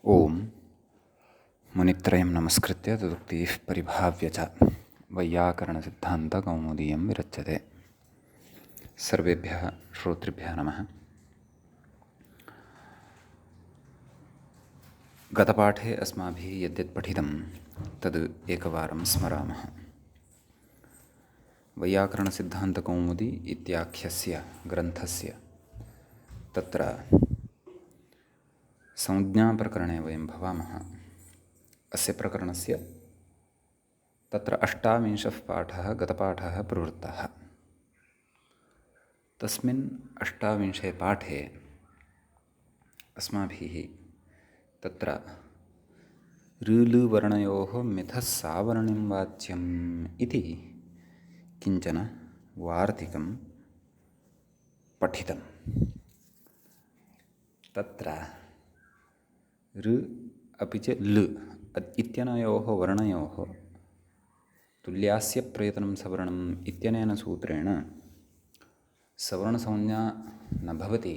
ओम मुनित्रयं नमस्कृत्य तदुक्तिः परिभाव्य च वैयाकरणसिद्धान्तकौमुदीयं विरच्यते। सर्वेभ्यः श्रोतृभ्यः नमः। गतपाठे अस्माभिः यद्यत् पठितं तद् एकवारं स्मरामः। वैयाकरणसिद्धान्तकौमुदी इत्याख्यस्य ग्रन्थस्य तत्र संज्ञाप्रकरणे वयं भवामः। अस्य प्रकरणस्य तत्र 28 पाठः गतपाठः प्रवृत्तः। तस्मिन् 28 पाठे अस्माभिः तत्र ऋलुवर्णयोः मिथः सावर्ण्यं वाच्यम् इति किञ्चन वार्तिकं पठितं। तत्र ऋ अपि च लृ इत्यनयोः वर्णयोः तुल्यास्य प्रयत्नं सवर्णम् इत्यनेन सूत्रेण सवर्णसंज्ञा न भवति।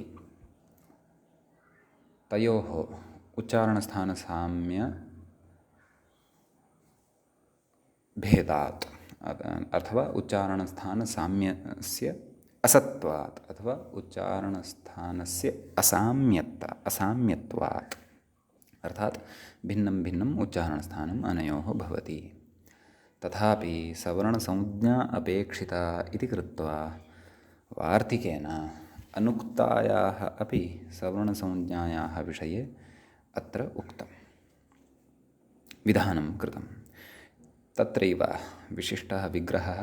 तयोः उच्चारणस्थानसाम्य भेदात् अथवा उच्चारणस्थानसाम्यस्य असत्वात् अथवा उच्चारणस्थानस्य असाम्यत्वात् अर्थात् भिन्नं भिन्नम् उच्चारणस्थानम् अनयोः भवति। तथापि सवर्णसंज्ञा अपेक्षिता इति कृत्वा वार्तिकेन अनुक्तायाः अपि सवर्णसंज्ञायाः विषये अत्र उक्तं विधानं कृतं। तत्रैव विशिष्टः विग्रहः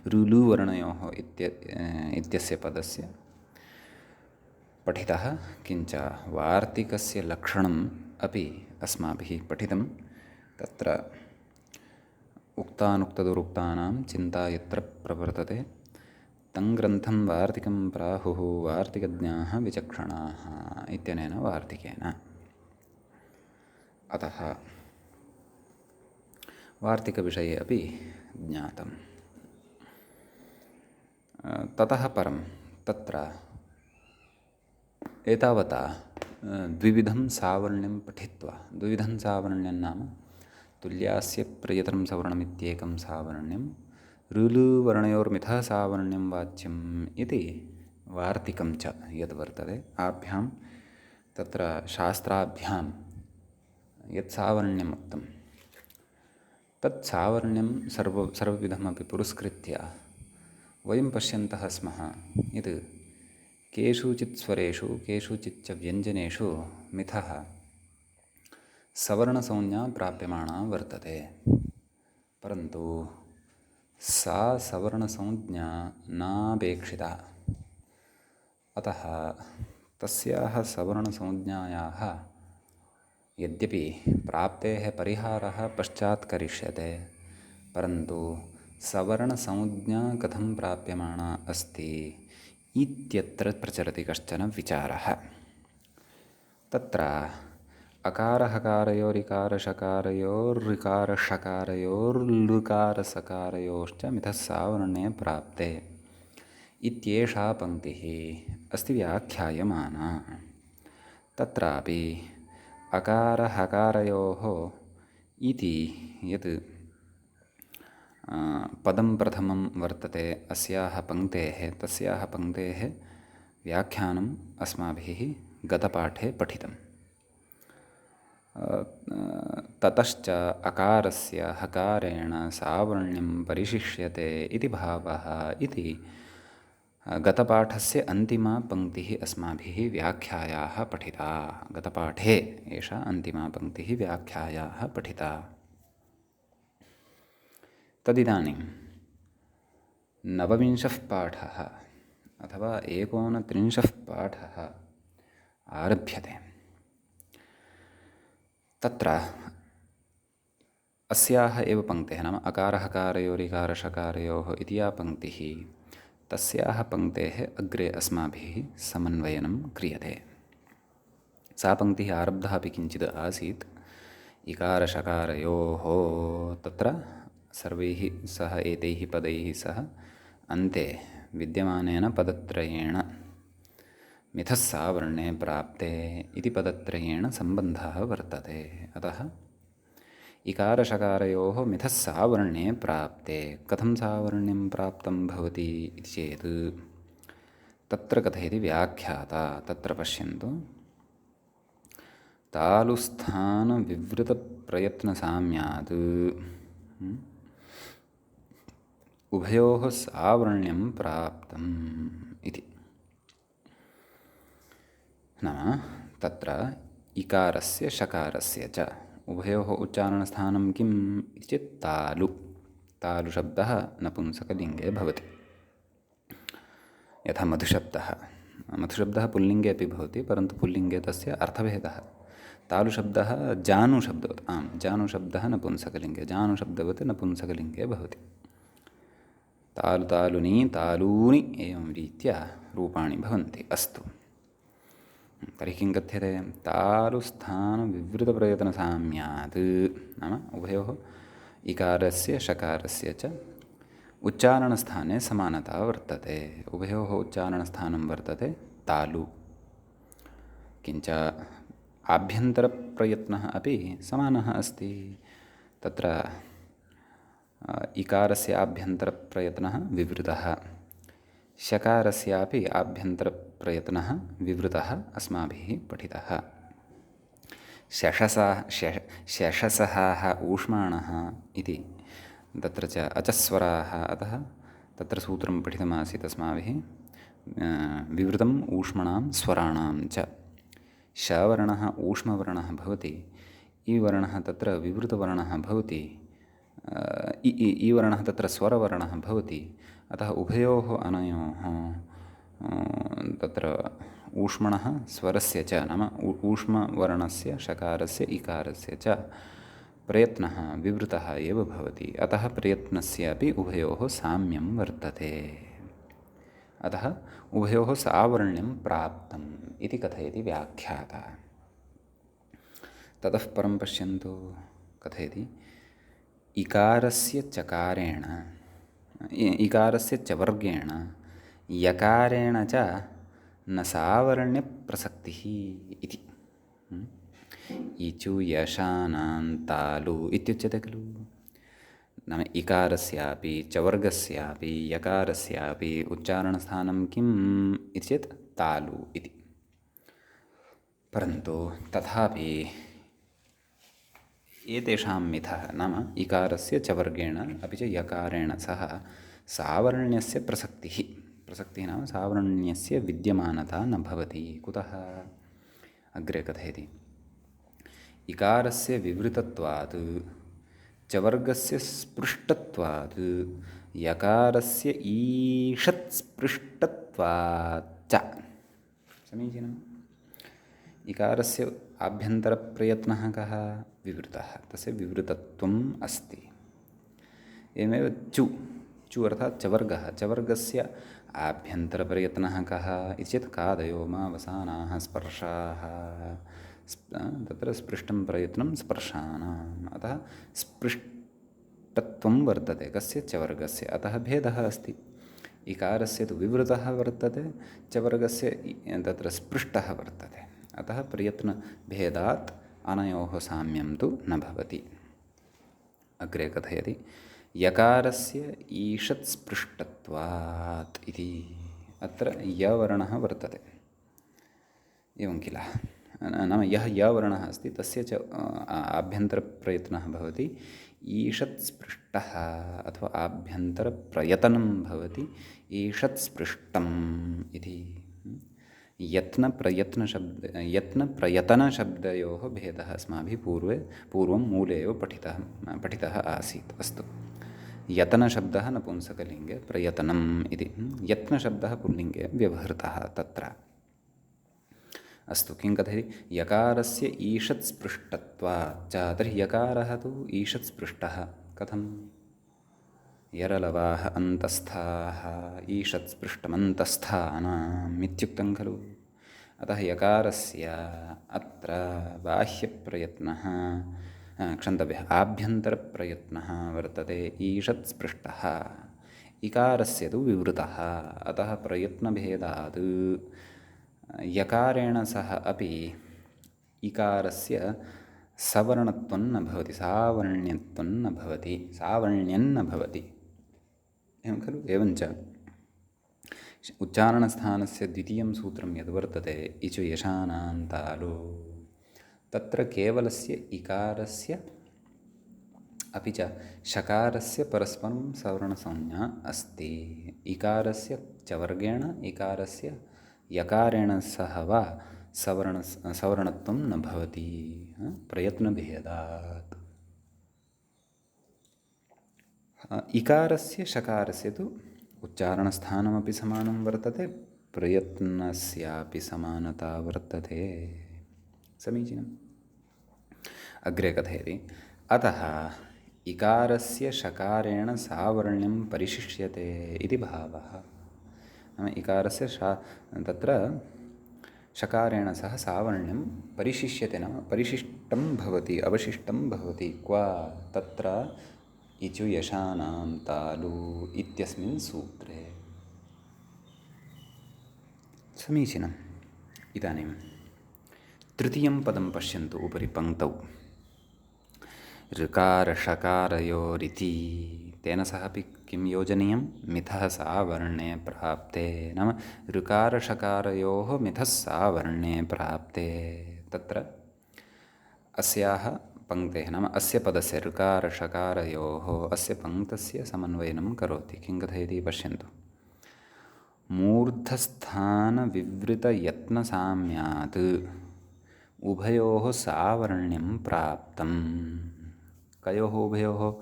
ऋलुवर्णयोः इत्यस्य पदस्य पठितः, किञ्च वार्तिकस्य लक्षणम् अपि अस्माभिः पठितं। तत्र उक्तानुक्तदुरुक्तानां चिन्ता यत्र प्रवर्तते तं ग्रन्थं वार्तिकं प्राहुः वार्तिकज्ञाः विचक्षणाः इत्यनेन वार्तिकेन। अतः वार्तिकविषये अपि ज्ञातं। ततः परं तत्र एतावता द्विविधं सावर्ण्यं पठित्वा, द्विविधं सावर्ण्यं नाम तुल्यास्य प्रयतनं सवर्णमित्येकं सावर्ण्यं, ऋलुवर्णयोर्मिथः सावर्ण्यं वाच्यम् इति वार्तिकं च यद् वर्तते, आभ्यां तत्र शास्त्राभ्यां यत् सावर्ण्यम् उक्तं तत् सावर्ण्यं सर्वविधमपि पुरस्कृत्य वयं पश्यन्तः स्मः यत् केषुचित् स्वरेषु केषुचिच्च व्यञ्जनेषु मिथः सवर्णसंज्ञा प्राप्यमाणा वर्तते। परन्तु सा सवर्णसंज्ञा नापेक्षिता। अतः तस्याः सवर्णसंज्ञायाः यद्यपि प्राप्तेः परिहारः पश्चात् करिष्यते, परन्तु सवर्णसंज्ञा कथं प्राप्यमाणा अस्ति इत्यत्र प्रचलति कश्चन विचारः। तत्र अकारहकारयोरिकारशकारयोर्ऋकारशकारयोर्लुकारसकारयोश्च मिथः सावर्ण्ये प्राप्ते इत्येषा पङ्क्तिः अस्ति व्याख्यायमाना। तत्रापि अकारहकारयोः इति यत् पदं प्रथमं वर्तते अस्याः पङ्क्तेः, तस्याः पङ्क्तेः व्याख्यानम् अस्माभिः गतपाठे पठितं। ततश्च अकारस्य हकारेण सावर्ण्यं परिशिष्यते इति भावः इति गतपाठस्य अन्तिमा पङ्क्तिः अस्माभिः व्याख्यायाः पठिता। गतपाठे एषा अन्तिमा पङ्क्तिः व्याख्यायाः पठिता। तदिदानीं नवविंशः पाठः अथवा 29 पाठः आरभ्यते। तत्र अस्याः एव पङ्क्तेः नाम अकारहकारयोरिकारशकारयोः इति या पङ्क्तिः, तस्याः पङ्क्तेः अग्रे अस्माभिः समन्वयनं क्रियते। सा पङ्क्तिः आरब्धा अपि किञ्चित् आसीत्। इकारशकारयोः तत्र सर्वैः सह एतैः पदैः सह अन्ते विद्यमानेन पदत्रयेण मिथः सावर्णे प्राप्ते इति पदत्रयेण सम्बन्धः वर्तते। अतः इकारशकारयोः मिथः सावर्णे प्राप्ते कथं सावर्ण्यं प्राप्तं भवति इति चेत् तत्र कथयति व्याख्याता। तत्र पश्यन्तु, तालुस्थानविवृतप्रयत्नसाम्यात् उभयोः सावर्ण्यं प्राप्तम् इति। नाम तत्र इकारस्य शकारस्य च उभयोः उच्चारणस्थानं किम् इति चेत् तालु। तालुशब्दः नपुंसकलिङ्गे भवति। यथा मधुशब्दः, मधुशब्दः पुल्लिङ्गे अपि भवति, परन्तु पुल्लिङ्गे तस्य अर्थभेदः। तालुशब्दः जानुशब्दवत्, जानुशब्दः नपुंसकलिङ्गे, जानुशब्दवत् नपुंसकलिङ्गे भवति। तालु तालुनी तालूनि एवं रीत्या रूपाणि भवन्ति। अस्तु, तर्हि किं कथ्यते? तालुस्थानविवृतप्रयत्नसाम्यात्, नाम उभयोः इकारस्य शकारस्य च उच्चारणस्थाने समानता वर्तते। उभयोः उच्चारणस्थानं वर्तते तालु, किञ्च आभ्यन्तरप्रयत्नः अपि समानः अस्ति। तत्र इकारस्य आभ्यन्तरप्रयत्नः विवृतः, शकारस्यापि आभ्यन्तरप्रयत्नः विवृतः अस्माभिः पठितः। शशसः ऊष्माणः इति तत्र च अचस्वराः, अतः तत्र सूत्रं पठितमासीत् अस्माभिः, विवृतम् ऊष्मणां स्वराणां च। शवर्णः ऊष्मवर्णः भवति, ईवर्णः तत्र विवृतवर्णः भवति, ईवर्णः तत्र स्वरवर्णः भवति। अतः उभयोः अनयोः तत्र ऊष्मणः स्वरस्य च, नाम ऊष्मवर्णस्य शकारस्य इकारस्य च प्रयत्नः विवृतः एव भवति। अतः प्रयत्नस्यापि उभयोः साम्यं वर्तते। अतः उभयोः सावर्ण्यं प्राप्तम् इति कथयति व्याख्याता। ततः परं पश्यन्तु, कथयति इकारस्य चकारेण, इकारस्य च वर्गेण यकारेण च न सावर्ण्यप्रसक्तिः इति। इचु यशानां तालु इत्युच्यते खलु। नाम इकारस्यापि चवर्गस्यापि यकारस्यापि उच्चारणस्थानं किम् इति चेत् तालु इति। परन्तु तथापि एतेषां मिथः, नाम इकारस्य चवर्गेण अपि च यकारेण सह सावर्ण्यस्य प्रसक्तिः नाम सावर्ण्यस्य विद्यमानता न भवति। कुतः? अग्रे कथयति, इकारस्य विवृतत्वात् चवर्गस्य स्पृष्टत्वात् यकारस्य ईषत्स्पृष्टत्वाच्च। समीचीनम्। इकारस्य आभ्यन्तरप्रयत्नः कः? विवृतः, तस्य विवृतत्वम् अस्ति। एवमेव चु अर्थात् चवर्गः, चवर्गस्य आभ्यन्तरप्रयत्नः कः इति चेत् कादयो मावसानाः स्पर्शाः, तत्र स्पृष्टं प्रयत्नं स्पर्शानाम्। अतः स्पृष्टत्वं वर्तते कस्य? चवर्गस्य। अतः भेदः अस्ति। इकारस्य तु विवृतः वर्तते, चवर्गस्य तत्र स्पृष्टः वर्तते। अतः प्रयत्नभेदात् अनयोः साम्यं तु न भवति। अग्रे कथयति, यकारस्य ईषत्स्पृष्टत्वात् इति। अत्र यवर्णः वर्तते, एवं किल। नाम यः यवर्णः अस्ति तस्य च आभ्यन्तरप्रयत्नः भवति, ईषत्स्पृष्टः अथवा आभ्यन्तरप्रयतनं भवति ईषत्स्पृष्टम् इति। यत्नप्रयतनशब्दयोः भेदः अस्माभिः पूर्वं मूले एव पठितः आसीत्। अस्तु, यतनशब्दः नपुंसकलिङ्गे प्रयतनम् इति, यत्नशब्दः पुल्लिङ्गे व्यवहृतः तत्र। अस्तु, किं कथयति, यकारस्य ईषत्स्पृष्टत्वाच्च। तर्हि यकारः तु ईषत्स्पृष्टः कथं? यरलवाः अन्तस्थाः ईषत्स्पृष्टमन्तस्थानाम् इत्युक्तं खलु। अतः यकारस्य अत्र बाह्यप्रयत्नः, क्षन्तव्यः, आभ्यन्तरप्रयत्नः वर्तते ईषत्स्पृष्टः, इकारस्य तु विवृतः। अतः प्रयत्नभेदात् यकारेण सह अपि इकारस्य सवर्णत्वं न भवति, सावर्ण्यत्वं न भवति, सावर्ण्यन्न भवति। एवं खलु? एवञ्च उच्चारणस्थानस्य द्वितीयं सूत्रं यद् वर्तते इचु यशानान्तालु, तत्र केवलस्य इकारस्य अपि च शकारस्य परस्परं सवर्णसंज्ञा अस्ति। इकारस्य च वर्गेण इकारस्य यकारेण सह वा सवर्णत्वं न भवति प्रयत्नभेदात्। इकारस्य शकारस्य तु उच्चारणस्थानमपि समानं वर्तते, प्रयत्नस्यापि समानता वर्तते। समीचीनम्। अग्रे कथयति, अतः इकारस्य शकारेण सावर्ण्यं परिशिष्यते इति भावः। नाम इकारस्य तत्र शकारेण सह सावर्ण्यं परिशिष्यते, नाम परिशिष्टं भवति, अवशिष्टं भवति। क्व? तत्र इचु यशानां तालु इत्यस्मिन् सूत्रे। समीचीनम्। इदानीं तृतीयं पदं पश्यन्तु उपरि पङ्क्तौ। ऋकारषकारयोरिति, तेन सह अपि किं योजनीयं? मिथः सावर्णे प्राप्ते, नाम ऋकारषकारयोः मिथः सावर्णे प्राप्ते। तत्र अस्याः पङ्क्तेः, नाम अस्य पदस्य ऋकारषकारयोः अस्य पङ्क्तस्य समन्वयनं करोति। किं कथयति पश्यन्तु। मूर्धस्थानविवृतयत्नसाम्यात् उभयोः सावर्ण्यं प्राप्तम्। कयोः उभयोः?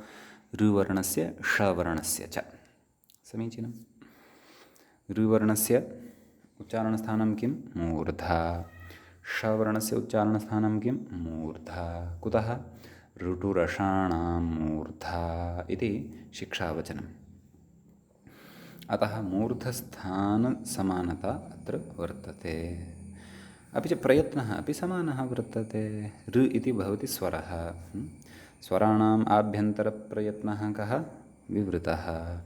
ऋवर्णस्य षवर्णस्य च। समीचीनम्। ऋवर्णस्य उच्चारणस्थानं किं? मूर्धा। षवर्णस्य उच्चारणस्थानं किं? मूर्धा। कुतः? ऋटुरषाणां मूर्धा इति शिक्षावचनम्। अतः मूर्धस्थानसमानता अत्र वर्तते। अपि च प्रयत्नः अपि समानः वर्तते। ऋ इति भवति स्वरः। स्वराणाम् आभ्यन्तरप्रयत्नः कः? विवृतः।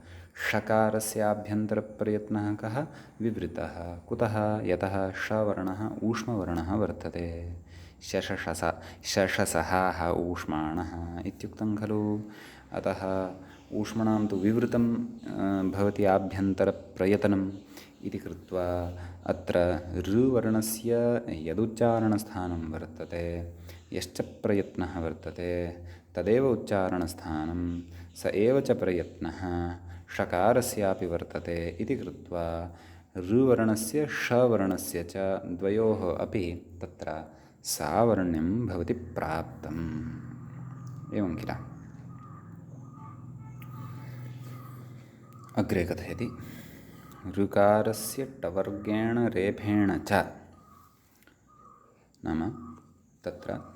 षकारस्य आभ्यन्तरप्रयत्नः कः? विवृतः। कुतः? यतः षवर्णः ऊष्मवर्णः वर्तते। शशसहाः ऊष्माणः इत्युक्तं खलु। अतः ऊष्मणां तु विवृतं भवति आभ्यन्तरप्रयतनम् इति कृत्वा अत्र ऋवर्णस्य यदुच्चारणस्थानं वर्तते, यश्च प्रयत्नः वर्तते, तदेव उच्चारणस्थानं, स एव च प्रयत्नः षकारस्यापि वर्तते इति कृत्वा ऋवर्णस्य षवर्णस्य च द्वयोः अपि तत्र सावर्ण्यं भवति प्राप्तम्। एवं किल। अग्रे कथयति, ऋकारस्य टवर्गेण रेफेण च, नाम तत्र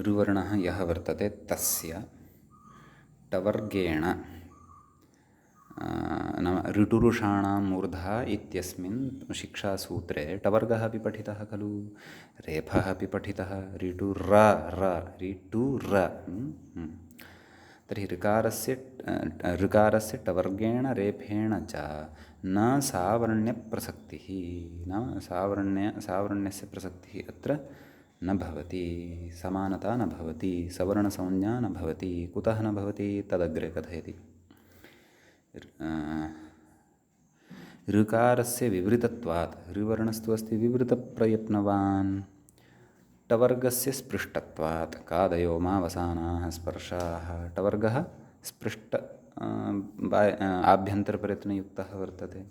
ऋवर्णः यः वर्तते तस्य टवर्गेण, नाम ऋटुरुषाणां मूर्धा इत्यस्मिन् शिक्षासूत्रे टवर्गः अपि पठितः खलु, रेफः अपि पठितः, ऋटुर। तर्हि ऋकारस्य टवर्गेण रेफेण च न सावर्ण्यप्रसक्तिः, नाम सावर्ण्यस्य प्रसक्तिः अत्र न भवति, समानता न भवति, सवर्णसंज्ञा न भवति। कुतः न भवति? तदग्रे कथयति। ऋकारस्य विवृतत्वात्, ऋवर्णस्तु अस्ति विवृतप्रयत्नवान्, टवर्गस्य स्पृष्टत्वात्, कादयो मावसानाः स्पर्शाः, टवर्गः स्पृष्ट आभ्यन्तरप्रयत्नयुक्तः वर्तते।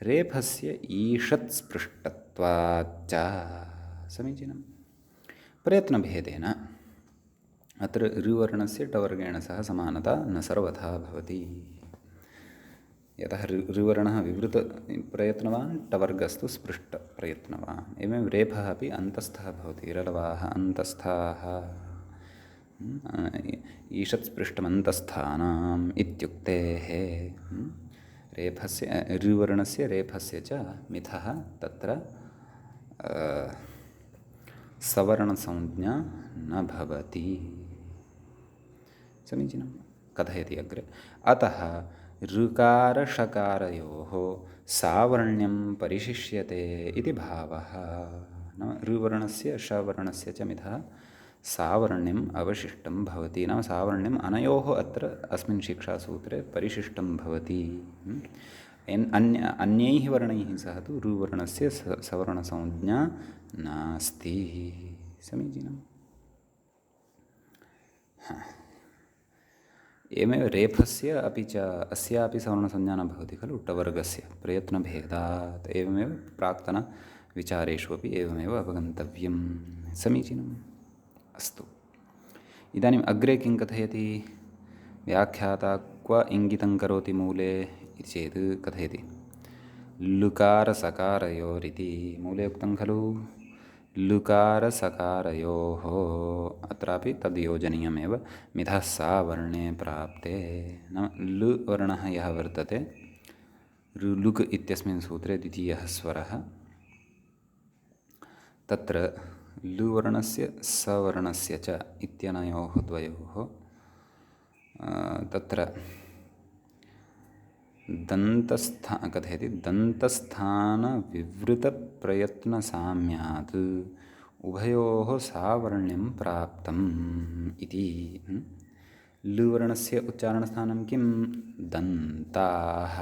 रेफस्य ईषत् स्पृष्टत्वाच्च। समीचीनं। प्रयत्नभेदेन अत्र ऋवर्णस्य टवर्गेण सह समानता न सर्वथा भवति। यतः ऋवर्णः विवृतप्रयत्नवान्, टवर्गस्तु स्पृष्टप्रयत्नवान्। एवं रेफः अपि अन्तस्थः भवति। रलवाः अन्तस्थाः, ईषत् स्पृष्टमन्तस्थानाम् इत्युक्तेः रेफस्य ऋवर्णस्य रेफस्य च मिथः तत्र सवर्णसंज्ञा न भवति। समीचीनं। कथयति अग्रे, अतः ऋकारषकारयोः सावर्ण्यं परिशिष्यते इति भावः। नाम ऋवर्णस्य शवर्णस्य च मिथः सावर्ण्यम् अवशिष्टं भवति। नाम सावर्ण्यम् अनयोः अत्र अस्मिन् शिक्षासूत्रे परिशिष्टं भवति। अन्यैः वर्णैः सह तु ऋवर्णस्य सवर्णसंज्ञा नास्ति। समीचीनम्। एवमेव रेफस्य अपि च अस्यापि सवर्णसंज्ञा न भवति खलु टवर्गस्य प्रयत्नभेदात्। एवमेव प्राक्तनविचारेषु अपि एवमेव अवगन्तव्यं। समीचीनम्। अस्तु, इदानीम् अग्रे किं कथयति? व्याख्याता क्व इङ्गितं करोति मूले इति चेत् कथयति लुकारसकारयोरिति। मूले उक्तं खलु लुकारसकारयोः, अत्रापि तद् योजनीयमेव। मिथः सावर्णे प्राप्ते, नाम लु वर्णः यः वर्तते, लुक् इत्यस्मिन् सूत्रे द्वितीयः स्वरः, तत्र लुवर्णस्य सवर्णस्य च इत्यनयोः द्वयोः तत्र कथयति दन्तस्थानविवृतप्रयत्नसाम्यात् उभयोः सावर्ण्यं प्राप्तम् इति। लुवर्णस्य उच्चारणस्थानं किं? दन्ताः।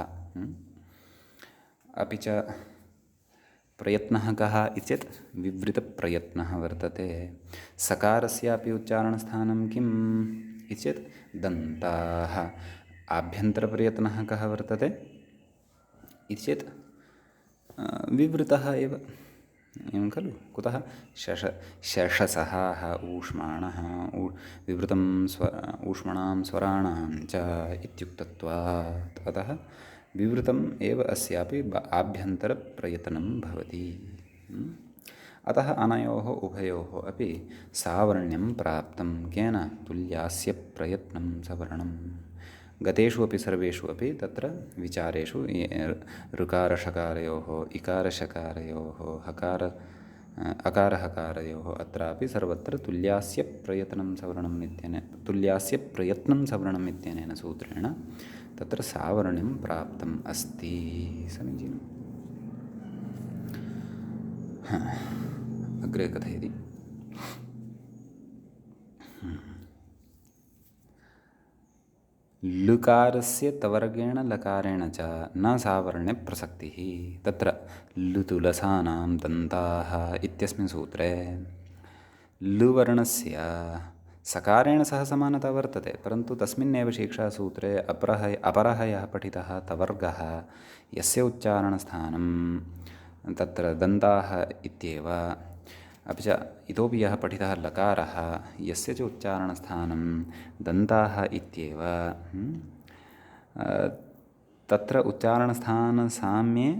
अपि च प्रयत्नः कः इति चेत् विवृतप्रयत्नः वर्तते। सकारस्यापि उच्चारणस्थानं किम् इति चेत् दन्ताः। आभ्यन्तरप्रयत्नः कः वर्तते इति चेत् विवृतः एव, एवं खलु। कुतः? शशसः ऊष्माणः, विवृतं ऊष्मणां स्वराणां च इत्युक्तत्वात्। अतः विवृतम् एव अस्यापि आभ्यन्तरप्रयत्नं भवति। अतः अनयोः उभयोः अपि सावर्ण्यं प्राप्तं। केन? तुल्यास्य प्रयत्नं सवर्णं। गतेषु अपि सर्वेषु अपि तत्र विचारेषु ऋकारषकारयोः, इकारषकारयोः, अकारहकारयोः अत्रापि सर्वत्र तुल्यास्य प्रयत्नं सवर्णम् इत्यनेन, तुल्यास्य प्रयत्नं सवर्णम् इत्यनेन सूत्रेण तत्र सावर्ण्यं प्राप्तम् अस्ति। समीचीनम्। अग्रे कथयति लुकारस्य तवर्गेण लकारेण च न सावर्ण्य प्रसक्तिः। तत्र लुतुलसानां दन्ताः इत्यस्मिन् सूत्रे लुवर्णस्य सकारेण सह समानता वर्तते, परन्तु तस्मिन्नेव शिक्षासूत्रे अपरः यः पठितः तवर्गः, यस्य उच्चारणस्थानं तत्र दन्ताः इत्येव, अपि च इतोपि यः पठितः लकारः, यस्य च उच्चारणस्थानं दन्ताः इत्येव, तत्र उच्चारणस्थानसाम्ये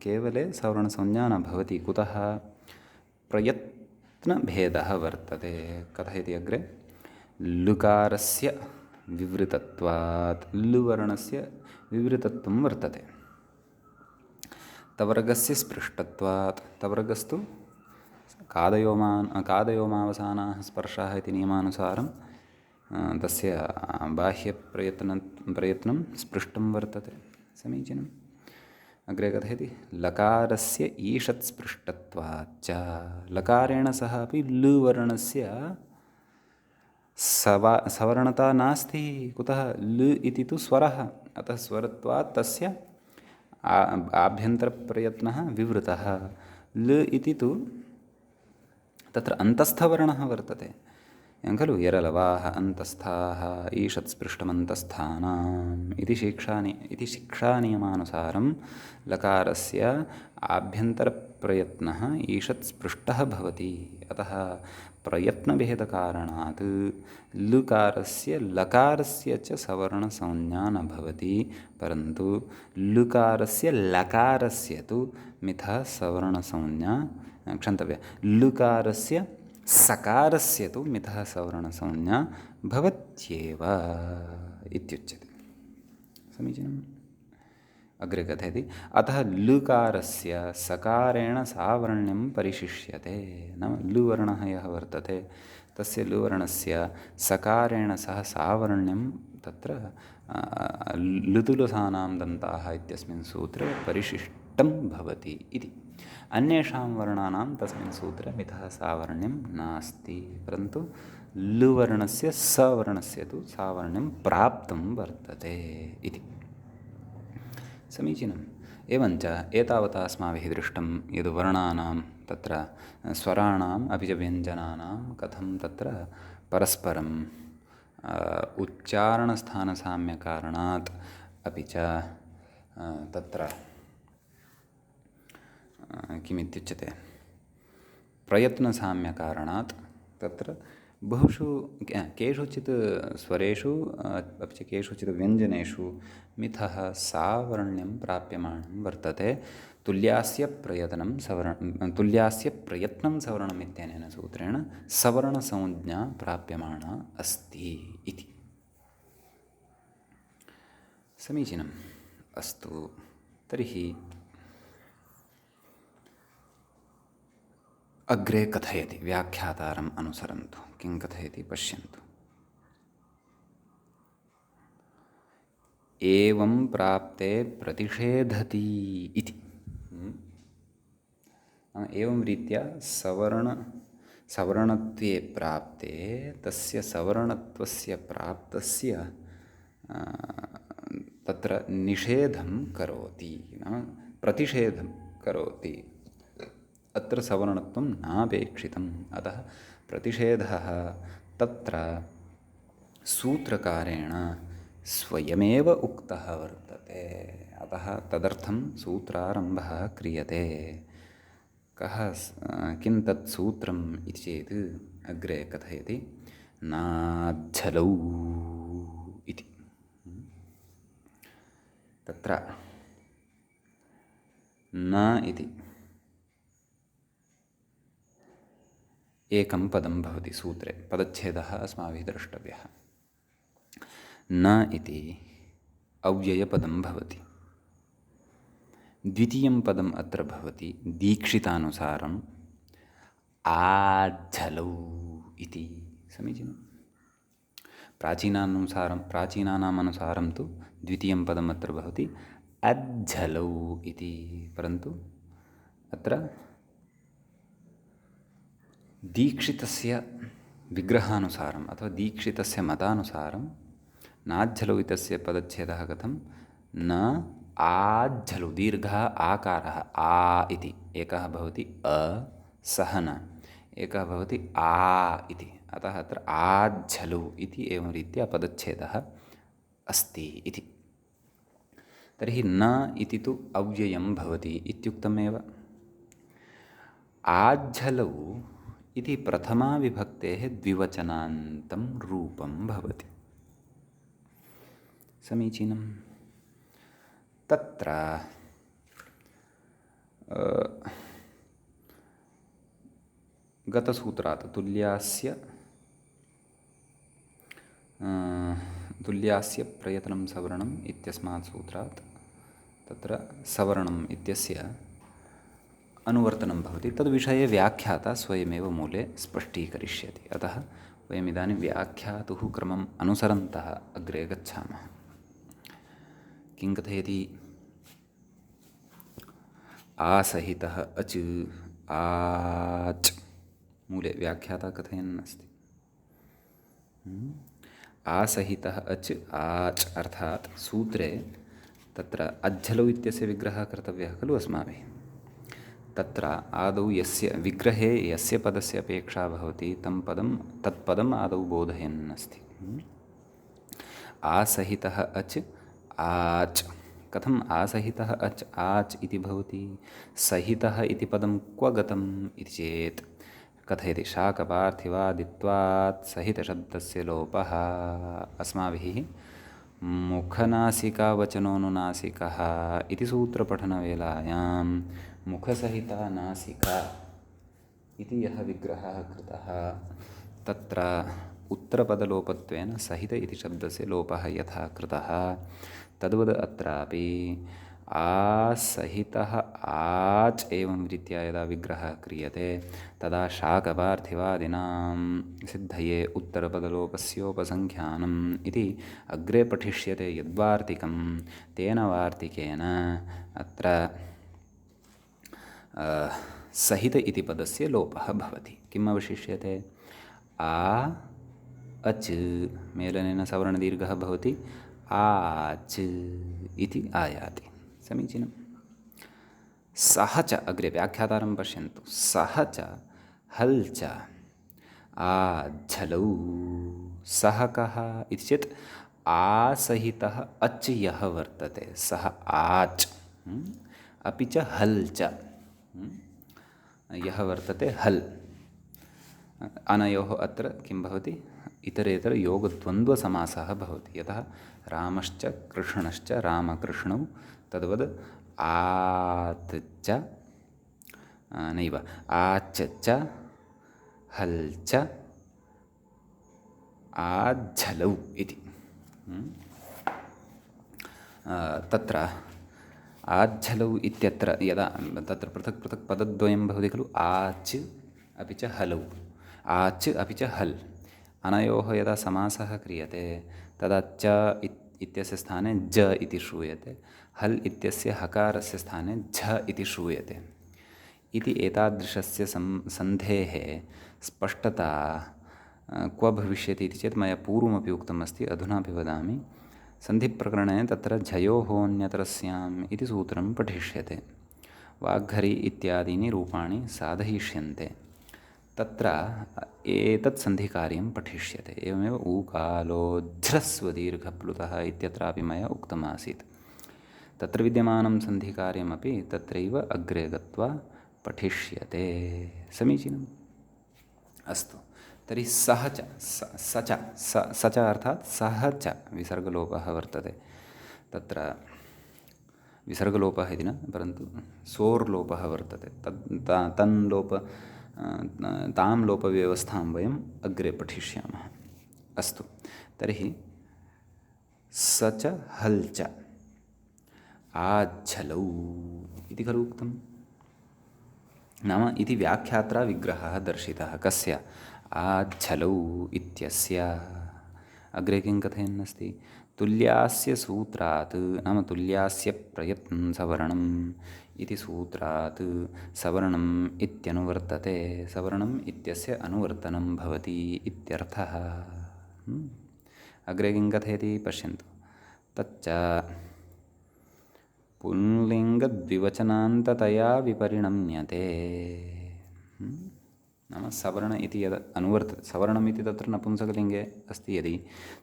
केवले सवर्णसंज्ञा न भवति। कुतः? प्रयत्नभेदः वर्तते। कथयति अग्रे लुकारस्य विवृतत्वात् लुवर्णस्य विवृतत्वं वर्तते। तवर्गस्य स्पृष्टत्वात् तवर्गस्तु कादयोमावसानाः स्पर्शाः इति नियमानुसारं तस्य बाह्यप्रयत्नं स्पृष्टं वर्तते। समीचीनम्। अग्रे कथयति लकारस्य ईषत्स्पृष्टत्वाच्च। लकारेण सह अपि लुवर्णस्य सवर्णता नास्ति। कुतः? लु इति तु स्वरः, अतः स्वरत्वात् तस्य आभ्यन्तरप्रयत्नः विवृतः। लु इति तु तत्र अन्तस्थवर्णः वर्तते, एवं खलु। यरलवाः अन्तस्थाः, ईषत्स्पृष्टमन्तस्थानाम् इति शिक्षानियमानुसारं लकारस्य आभ्यन्तरप्रयत्नः ईषत्स्पृष्टः भवति। अतः प्रयत्नभेदकारणात् लुकारस्य लकारस्य च सवर्णसंज्ञा न भवति, परन्तु लुकारस्य लकारस्य तु मिथः सवर्णसंज्ञा, क्षन्तव्य, लुकारस्य सकारस्य तु मिथः सवर्णसंज्ञा भवत्येव इत्युच्यते। समीचीनम्। अग्रे कथयति अतः लुकारस्य सकारेण सावर्ण्यं परिशिष्यते। नाम लुवर्णः यः वर्तते तस्य लुवर्णस्य सकारेण सह सावर्ण्यं तत्र लुतुलसानां दन्ताः इत्यस्मिन् सूत्रे परिशिष्टं भवति इति। अन्येषां वर्णानां तस्मिन् सूत्रे मिथः सावर्ण्यं नास्ति, परन्तु लुवर्णस्य सवर्णस्य तु सावर्ण्यं प्राप्तं वर्तते इति। समीचीनम्। एवञ्च एतावता अस्माभिः दृष्टं यद् वर्णानां तत्र स्वराणाम् अपि च व्यञ्जनानां कथं तत्र परस्परं उच्चारणस्थानसाम्यकारणात् अपि च तत्र किमित्युच्यते प्रयत्नसाम्यकारणात् तत्र बहुषु केषुचित् स्वरेषु अपि च केषुचित् व्यञ्जनेषु मिथः सावर्ण्यं प्राप्यमाणं वर्तते। तुल्यास्य प्रयत्नं सवर्णम् इत्यनेन सूत्रेण सवर्णसंज्ञा प्राप्यमाणा अस्ति इति। समीचीनम्। अस्तु, तर्हि अग्रे कथयति, व्याख्यातारम् अनुसरन्तु। किं कथयति पश्यन्तु। एवं प्राप्ते प्रतिषेधति इति। एवं रीत्या सवर्णत्वे प्राप्ते तस्य सवर्णत्वस्य प्राप्तस्य तत्र निषेधं करोति, नाम प्रतिषेधं करोति। अत्र सवर्णत्वं नापेक्षितम्, अतः प्रतिषेधः तत्र सूत्रकारेण स्वयमेव उक्तः वर्तते। अतः तदर्थं सूत्रारम्भः क्रियते। किं तत् सूत्रम् इति चेत् अग्रे कथयति, नाज्झलौ इति। तत्र न इति एकं पदं भवति सूत्रे, पदच्छेदः अस्माभिः द्रष्टव्यः। न इति अव्ययपदं भवति। द्वितीयं पदम् अत्र भवति दीक्षितानुसारम् आज्झलौ इति। समीचीनम्। प्राचीनानाम् अनुसारं तु द्वितीयं पदम् अत्र भवति अज्झलौ इति, परन्तु अत्र दीक्षितस्य विग्रहानुसारम् अथवा दीक्षितस्य मतानुसारं नाज्झलौ इत्यस्य पदच्छेदः कथं, न आज्झलु, दीर्घः आकारः आ इति एकः भवति अ सः न, एकः भवति आ इति, अतः अत्र आज्झलु इति एवं रीत्या पदच्छेदः अस्ति इति। तर्हि न इति तु अव्ययं भवति इत्युक्तमेव। आज्झलौ इति प्रथमाविभक्तेः द्विवचनान्तं रूपं भवति। समीचीनम्। तत्र गतसूत्रात् तुल्यास्य प्रयत्नं सवर्णम् इत्यस्मात् सूत्रात् तत्र सवर्णम् इत्यस्य अनुवर्तनं भवति। तद्विषये व्याख्याता स्वयमेव मूले स्पष्टीकरिष्यति। अतः वयमिदानीं व्याख्यातुः क्रमम् अनुसरन्तः अग्रे गच्छामः। किं कथयति, आसहितः अच् आच्, मूले व्याख्याता कथयन् अस्ति। आसहितः अच् आच् अर्थात् सूत्रे तत्र अज्झलौ इत्यस्य विग्रहः कर्तव्यः खलु अस्माभिः। तत्र आदौ यस्य विग्रहे यस्य पदस्य अपेक्षा भवति तत्पदम् आदौ बोधयन् अस्ति। आसहितः अच् आच्, कथम् आसहितः अच् आच् इति भवति? सहितः इति पदं क्व गतम् इति चेत् कथयति, शाकपार्थिवादित्वात् सहितशब्दस्य लोपः। अस्माभिः मुखनासिकावचनोनुनासिकः इति सूत्रपठनवेलायां मुखसहिता नासिका इति यः विग्रहः कृतः तत्र उत्तरपदलोपत्वेन सहित इति शब्दस्य लोपः यथा कृतः तद्वद् अत्रापि आसहितः आच् एवं रीत्या यदा विग्रहः क्रियते तदा शाकपार्थिवादीनां सिद्धये उत्तरपदलोपस्योपसङ्ख्यानम् इति अग्रे पठिष्यते यद्वार्तिकं तेन वार्तिकेन अत्र सहित इति पदस्य लोपः भवति। किम् अवशिष्यते? आ अच् मेलनेन सवर्णदीर्घः भवति, आच् इति आयाति। समीचीनं। सः च अग्रे व्याख्यातारं पश्यन्तु। सः च हल् च आझलौ। सः कः इति चेत् आसहितः अच् यः वर्तते सः आच्, अपि च हल् च यः वर्तते हल्। अनयोः अत्र किं भवति? इतरेतरयोगद्वन्द्वसमासः भवति। यतः रामश्च कृष्णश्च रामकृष्णौ तद्वद् आत् च नैव आच् च हल् च आझलौ इति। तत्र आझलौ इत्यत्र यदा तत्र पृथक् पृथक् पदद्वयं भवति खलु, आच् अपि च हलौ, आच् अपि च हल्। अनयोः यदा समासः क्रियते तदा च इत्यस्य स्थाने ज इति श्रूयते, हल् इत्यस्य हकारस्य स्थाने झ इति श्रूयते। इति एतादृशस्य सन्धेः स्पष्टता क्व भविष्यति इति चेत् मया पूर्वमपि उक्तमस्ति, अधुनापि वदामि। सन्धिप्रकरणे तत्र झयोः अन्यतरस्याम् इति सूत्रं पठिष्यते। वाग्घरि इत्यादीनि रूपाणि साधयिष्यन्ते। तत्र एतत् सन्धिकार्यं पठिष्यते। एवमेव ऊकालोज्झ्रस्वदीर्घप्लुतः इत्यत्रापि मया उक्तमासीत्। तत्र विद्यमानं सन्धिकार्यमपि तत्रैव अग्रे गत्वा पठिष्यते। समीचीनम्। अस्तु, तर्हि सः च स च अर्थात् सः च विसर्गलोपः वर्तते। तत्र विसर्गलोपः इति न, परन्तु सोर्लोपः वर्तते। तां लोपव्यवस्थां वयम् अग्रे पठिष्यामः। अस्तु, तर्हि स च हल् च आझलौ इति खलु उक्तं। नाम इति व्याख्यात्रा विग्रहः दर्शितः। कस्य? आझलौ इत्यस्य। अग्रे किं कथयन्नस्ति? तुल्यास्य सूत्रात्, नाम तुल्यास्य प्रयत्नं सवर्णम् इति सूत्रात् सवर्णम् इत्यनुवर्तते, सवर्णम् इत्यस्य अनुवर्तनं भवति इत्यर्थः। अग्रे किं कथयति पश्यन्तु। तच्च पुंलिङ्गद्विवचनान्ततया विपरिणम्यते। नाम सवर्ण इति यदा अनुवर्तते, सवर्णम् इति तत्र नपुंसकलिङ्गे अस्ति यदि,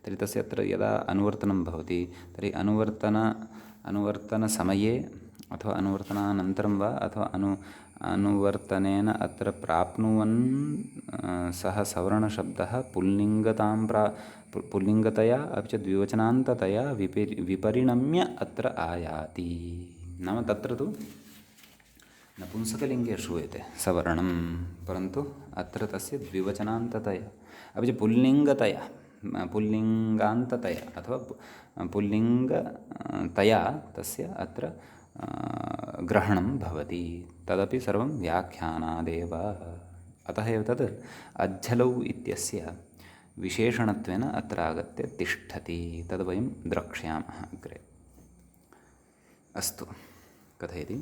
तर्हि तस्य अत्र यदा अनुवर्तनं भवति तर्हि अनुवर्तनसमये अथवा अनुवर्तनानन्तरं वा अथवा अनुवर्तनेन अत्र प्राप्नुवन् सः सवर्णशब्दः पुल्लिङ्गतया अपि च द्विवचनान्ततया विपरिणम्य अत्र आयाति। नाम तत्र तु नपुंसकलिङ्गे श्रूयते सवर्णं, परन्तु अत्र तस्य द्विवचनान्ततया अपि च पुल्लिङ्गान्ततया अथवा पुल्लिङ्गतया तस्य अत्र ग्रहणं भवति। तदपि सर्वं व्याख्यानादेव। अतः एव तत् अझलौ इत्यस्य विशेषणत्वेन अत्र आगत्य तिष्ठति। तद् वयं द्रक्ष्यामः अग्रे। अस्तु, कथयति?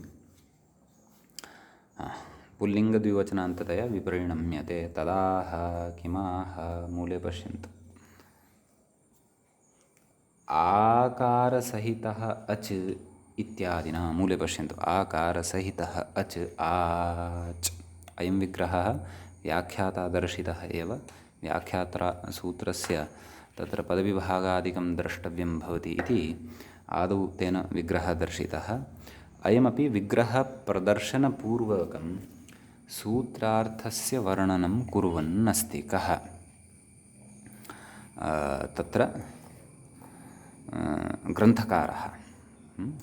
पुल्लिङ्गद्विवचनान्ततया विपरिणम्यते। तदाह किमाह? मूले पश्यन्तु। आकारसहितः अच् इत्यादिना, मूले पश्यन्तु, आकारसहितः अच् आच्। अयं विग्रहः व्याख्याता दर्शितः एव। व्याख्यात्रा सूत्रस्य तत्र पदविभागादिकं द्रष्टव्यं भवति इति आदौ तेन विग्रहः दर्शितः। अयमपि विग्रहप्रदर्शनपूर्वकं सूत्रार्थस्य वर्णनं कुर्वन् अस्ति। कः? तत्र ग्रन्थकारः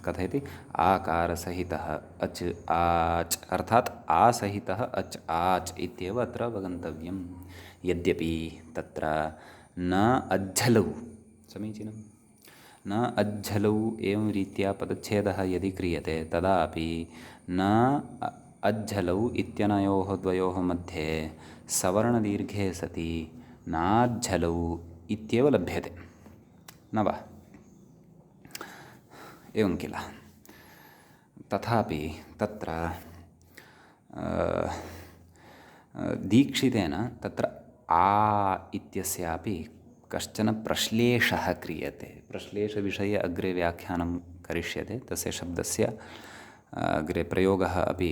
कथयति? आकारसहितः अच् आच्, अर्थात् आसहितः अच् आच् इत्येव अत्र अवगन्तव्यं। यद्यपि तत्र न अझलौ, समीचीनं, न अज्झलौ एवं रीत्या पदच्छेदः यदि क्रियते तदापि न अज्झलौ इत्यनयोः द्वयोः मध्ये सवर्णदीर्घे सति नाज्झलौ इत्येव लभ्यते न वा? एवं किल? तथापि तत्र दीक्षितेन तत्र आ इत्यस्यापि कश्चन प्रश्लेषः क्रियते। प्रश्लेषविषये अग्रे व्याख्यानं करिष्यते, तस्य शब्दस्य अग्रे प्रयोगः अपि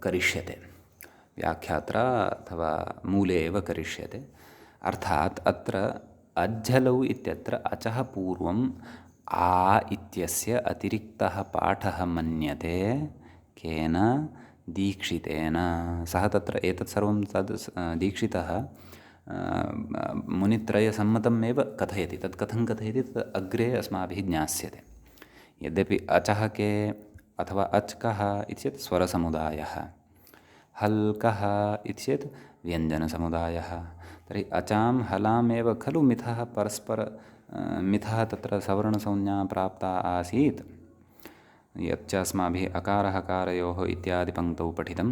करिष्यते, व्याख्यात्रा अथवा मूले एव करिष्यते। अर्थात् अत्र अज्झलौ इत्यत्र अचः पूर्वम् आ इत्यस्य अतिरिक्तः पाठः मन्यते। केन? दीक्षितेन। सः तत्र एतत् सर्वं तद् दीक्षितः मुनित्रयसम्मतम् एव कथयति। तत् कथं कथयति तत् अग्रे अस्माभिः ज्ञास्यते। यद्यपि अचः के अथवा अच् कः इति चेत् स्वरसमुदायः, हल् कः इति चेत् व्यञ्जनसमुदायः। तर्हि अचां हलाम् एव खलु मिथः मिथः तत्र सवर्णसंज्ञा प्राप्ता आसीत्। यच्च अस्माभिः अकारः हकारयोः इत्यादि पङ्क्तौ पठितं,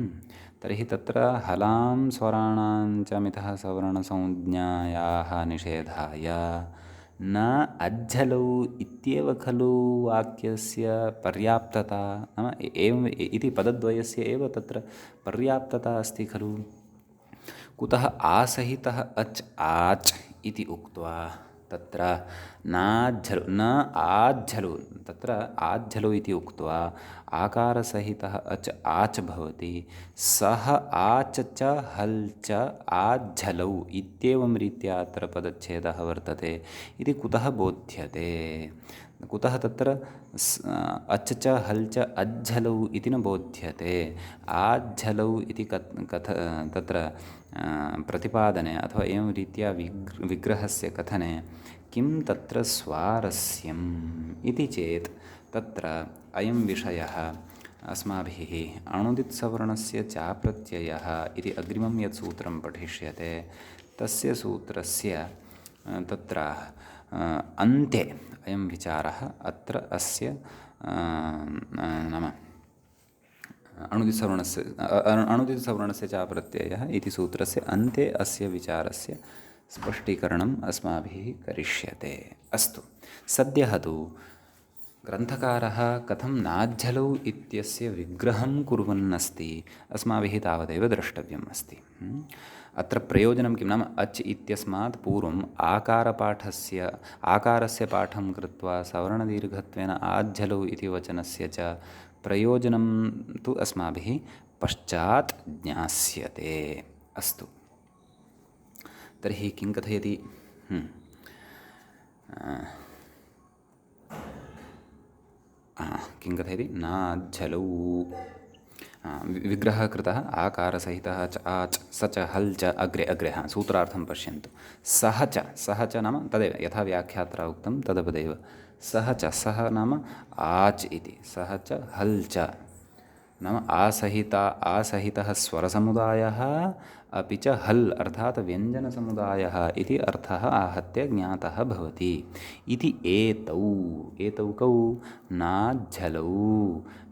तर्हि तत्र हलां स्वराणां च मिथः सवर्णसंज्ञायाः निषेधाय न अज्झलौ इत्येव खलु वाक्यस्य पर्याप्तता। नाम एवम् इति पदद्वयस्य एव तत्र पर्याप्तता अस्ति खलु। कुतः आसहितः अच् आच् इति उक्त्वा तत्र नाज्झलु न आज्झलु, तत्र आज्झलु इति उक्त्वा आकारसहितः अच् आच् भवति। सः आच् च हल् च आज्झलौ इत्येवं रीत्या अत्र पदच्छेदः वर्तते इति कुतः बोध्यते? कुतः तत्र अच् च हल् च अज्झलौ इति न बोध्यते? आज्झलौ इति तत्र प्रतिपादने अथवा एवं रीत्या विग्रहस्य कथने किं तत्र स्वारस्यम् इति चेत् तत्र अयं विषयः अस्माभिः अणुदित्सवर्णस्य चाप्रत्ययः इति अग्रिमं यत् सूत्रं पठिष्यते तस्य सूत्रस्य तत्र अन्ते अयं विचारः अत्र अस्य नाम अणुदितसवर्णस्य चाप्रत्ययः इति सूत्रस्य अन्ते अस्य विचारस्य स्पष्टीकरणम् अस्माभिः करिष्यते। अस्तु, सद्यः तु ग्रन्थकारः कथं नाज्झलौ इत्यस्य विग्रहं कुर्वन्नस्ति अस्माभिः तावदेव द्रष्टव्यम् अस्ति। अत्र प्रयोजनं किं नाम अच् इत्यस्मात् पूर्वम् आकारस्य पाठं कृत्वा सवर्णदीर्घत्वेन आज्झलौ इति वचनस्य च प्रयोजनं तु अस्माभिः पश्चात् ज्ञास्यते। अस्तु, तर्हि किं कथयति? किं कथयति? नाज्झलौ विग्रहः कृतः आकारसहितः च आच् स च हल् च अग्रे सूत्रार्थं पश्यन्तु। सः च नाम तदेव यथा व्याख्यात्रा उक्तं तदपदेव। सः नाम आच् इति, सः च हल् च नाम आसहितः स्वरसमुदायः अपि च हल् अर्थात् व्यञ्जनसमुदायः इति अर्थः आहत्य ज्ञातः भवति इति एतौ कौ नाज्झलौ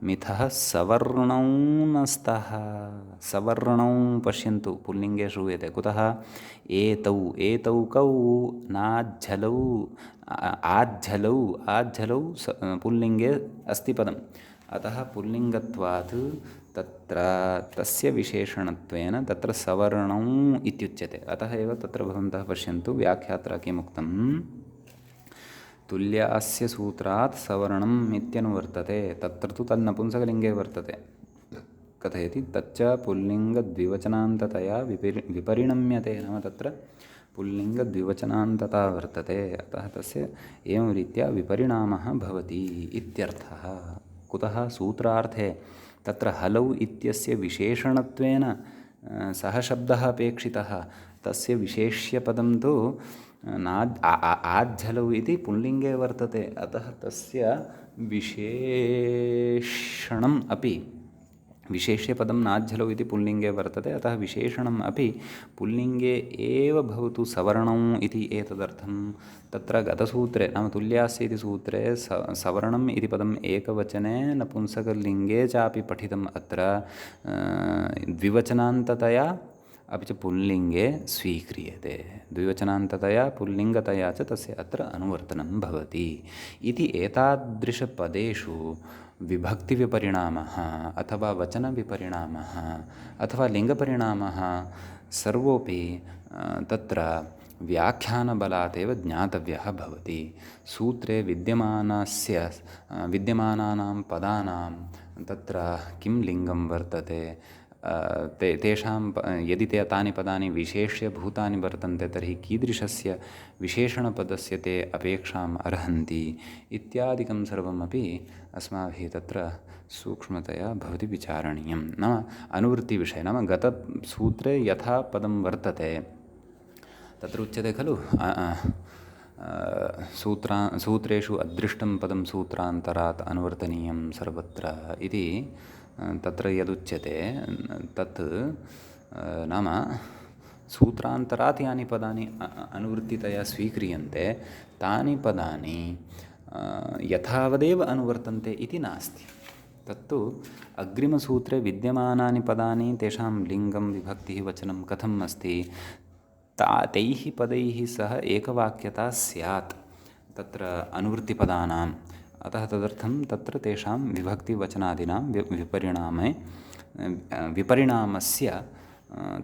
मिथः सवर्णौ न स्तः। सवर्णौ पश्यन्तु पुल्लिङ्गे श्रूयते। कुतः? एतौ कौ नाज्झलौ आज्झलौ पुल्लिङ्गे अस्ति पदम्, अतः पुल्लिङ्गत्वात् तत्र तस्य विशेषणत्वेन तत्र सवर्णौ इत्युच्यते। अतः एव तत्र भवन्तः पश्यन्तु व्याख्यात्रा किमुक्तं? तुल्यास्य सूत्रात् सवर्णम् इत्यनुवर्तते। तत्र तु तन्नपुंसकलिङ्गे वर्तते। कथयति? तच्च पुल्लिङ्गद्विवचनान्ततया विपरिणम्यते। नाम तत्र पुल्लिङ्गद्विवचनान्तता वर्तते, अतः तस्य एवं रीत्या विपरिणामः भवति इत्यर्थः। कुतः? सूत्रार्थे तत्र हलौ इत्यस्य विशेषणत्वेन सः शब्दः अपेक्षितः, तस्य विशेष्यपदं तु आज्झलौ इति पुल्लिङ्गे वर्तते, अतः तस्य विशेषणम् अपि विशेष्यपदं नाज्झलौ इति पुल्लिङ्गे वर्तते, अतः विशेषणम् अपि पुल्लिङ्गे एव भवतु सवर्णौ इति एतदर्थं तत्र गतसूत्रे नाम तुल्यास्य इति सूत्रे सवर्णम् इति पदम् एकवचने नपुंसकलिङ्गे चापि पठितम् अत्र द्विवचनान्ततया अपि च पुल्लिङ्गे स्वीक्रियते। द्विवचनान्ततया पुल्लिङ्गतया च तस्य अत्र अनुवर्तनं भवति इति एतादृशपदेषु विभक्तिविपरिणामः अथवा वचनविपरिणामः अथवा लिङ्गपरिणामः सर्वोऽपि तत्र व्याख्यानबलादेव ज्ञातव्यः भवति। सूत्रे विद्यमानानां पदानां तत्र किं लिङ्गं वर्तते, तेषां यदि तानि पदानि विशेष्यभूतानि वर्तन्ते तर्हि कीदृशस्य विशेषणपदस्य ते अपेक्षाम् अर्हन्ति इत्यादिकं सर्वमपि अस्माभिः तत्र सूक्ष्मतया भवति विचारणीयं। नाम अनुवृत्तिविषये, नाम गतसूत्रे यथा पदं वर्तते तत्र उच्यते खलु सूत्रेषु अदृष्टं पदं सूत्रान्तरात् अनुवर्तनीयं सर्वत्र इति तत्र यदुच्यते तत् नाम सूत्रान्तरात् यानि पदानि अनुवृत्तितया स्वीक्रियन्ते तानि पदानि यथावदेव अनुवर्तन्ते इति नास्ति। तत्तु अग्रिमसूत्रे विद्यमानानि पदानि तेषां लिङ्गं विभक्तिः वचनं कथम् अस्ति तैः पदैः सह एकवाक्यता स्यात् तत्र अनुवृत्तिपदानाम्। अतः तदर्थं तत्र तेषां विभक्तिवचनादीनां विपरिणामस्य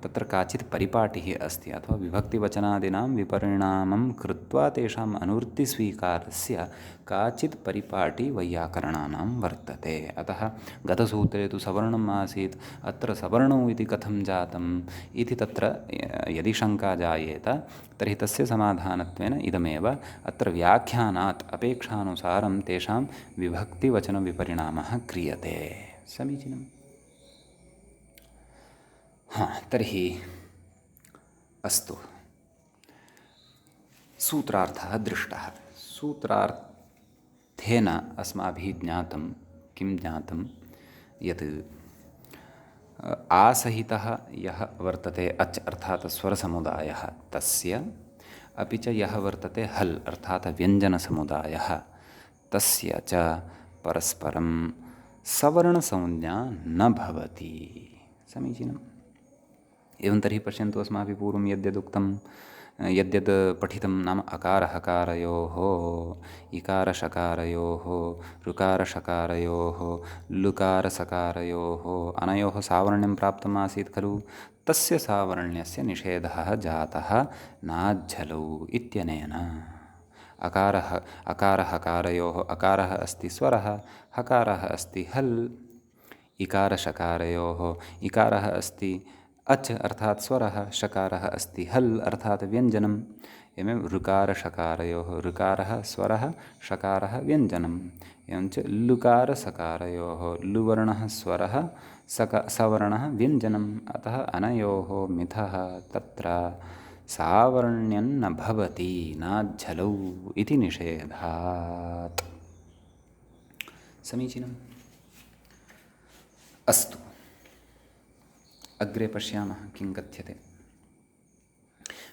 तत्र काचित् परिपाटिः अस्ति, अथवा विभक्तिवचनादीनां विपरिणामं कृत्वा तेषाम् अनुवृत्तिस्वीकारस्य काचित् परिपाटी वैयाकरणानां वर्तते। अतः गतसूत्रे तु सवर्णम् आसीत्, अत्र सवर्णौ इति कथं जातम् इति तत्र यदि शङ्का जायेत तर्हि तस्य समाधानत्वेन इदमेव अत्र व्याख्यानात् अपेक्षानुसारं तेषां विभक्तिवचनविपरिणामः क्रियते। समीचीनम्। तर्हि अस्तु, सूत्रार्थः दृष्टः। सूत्रार्थेन अस्माभिः ज्ञातं किं ज्ञातं यत् आसहितः यः वर्तते अच् अर्थात् स्वरसमुदायः तस्य, अपि च यः वर्तते हल् अर्थात् व्यञ्जनसमुदायः तस्य च परस्परं सवर्णसंज्ञा न भवति। समीचीनम्। एवं तर्हि पश्यन्तु, अस्माभिः पूर्वं यद्यद् पठितं नाम अकारहकारयोः, इकारशकारयोः, ऋकारशकारयोः, लुकारसकारयोः अनयोः सावर्ण्यं प्राप्तम् आसीत् खलु, तस्य सावर्ण्यस्य निषेधः जातः नाज्झलौ इत्यनेन। अकारहकारयोः अकारः अस्ति स्वरः, हकारः अस्ति हल्, इकारशकारयोः इकारः अस्ति अच् अर्थात् स्वरः, शकारः अस्ति हल् अर्थात् व्यञ्जनम्। एवं ऋकारशकारयोः ऋकारः स्वरः, शकारः व्यञ्जनम्। एवञ्च लुकारसकारयोः लुवर्णः स्वरः, सवर्णः व्यञ्जनम्। अतः अनयोः मिथः तत्र सावर्ण्यं न भवति नाज्झलौ इति निषेधात्। समीचीनम्। अस्तु, अग्रे पश्यामः किं कथ्यते।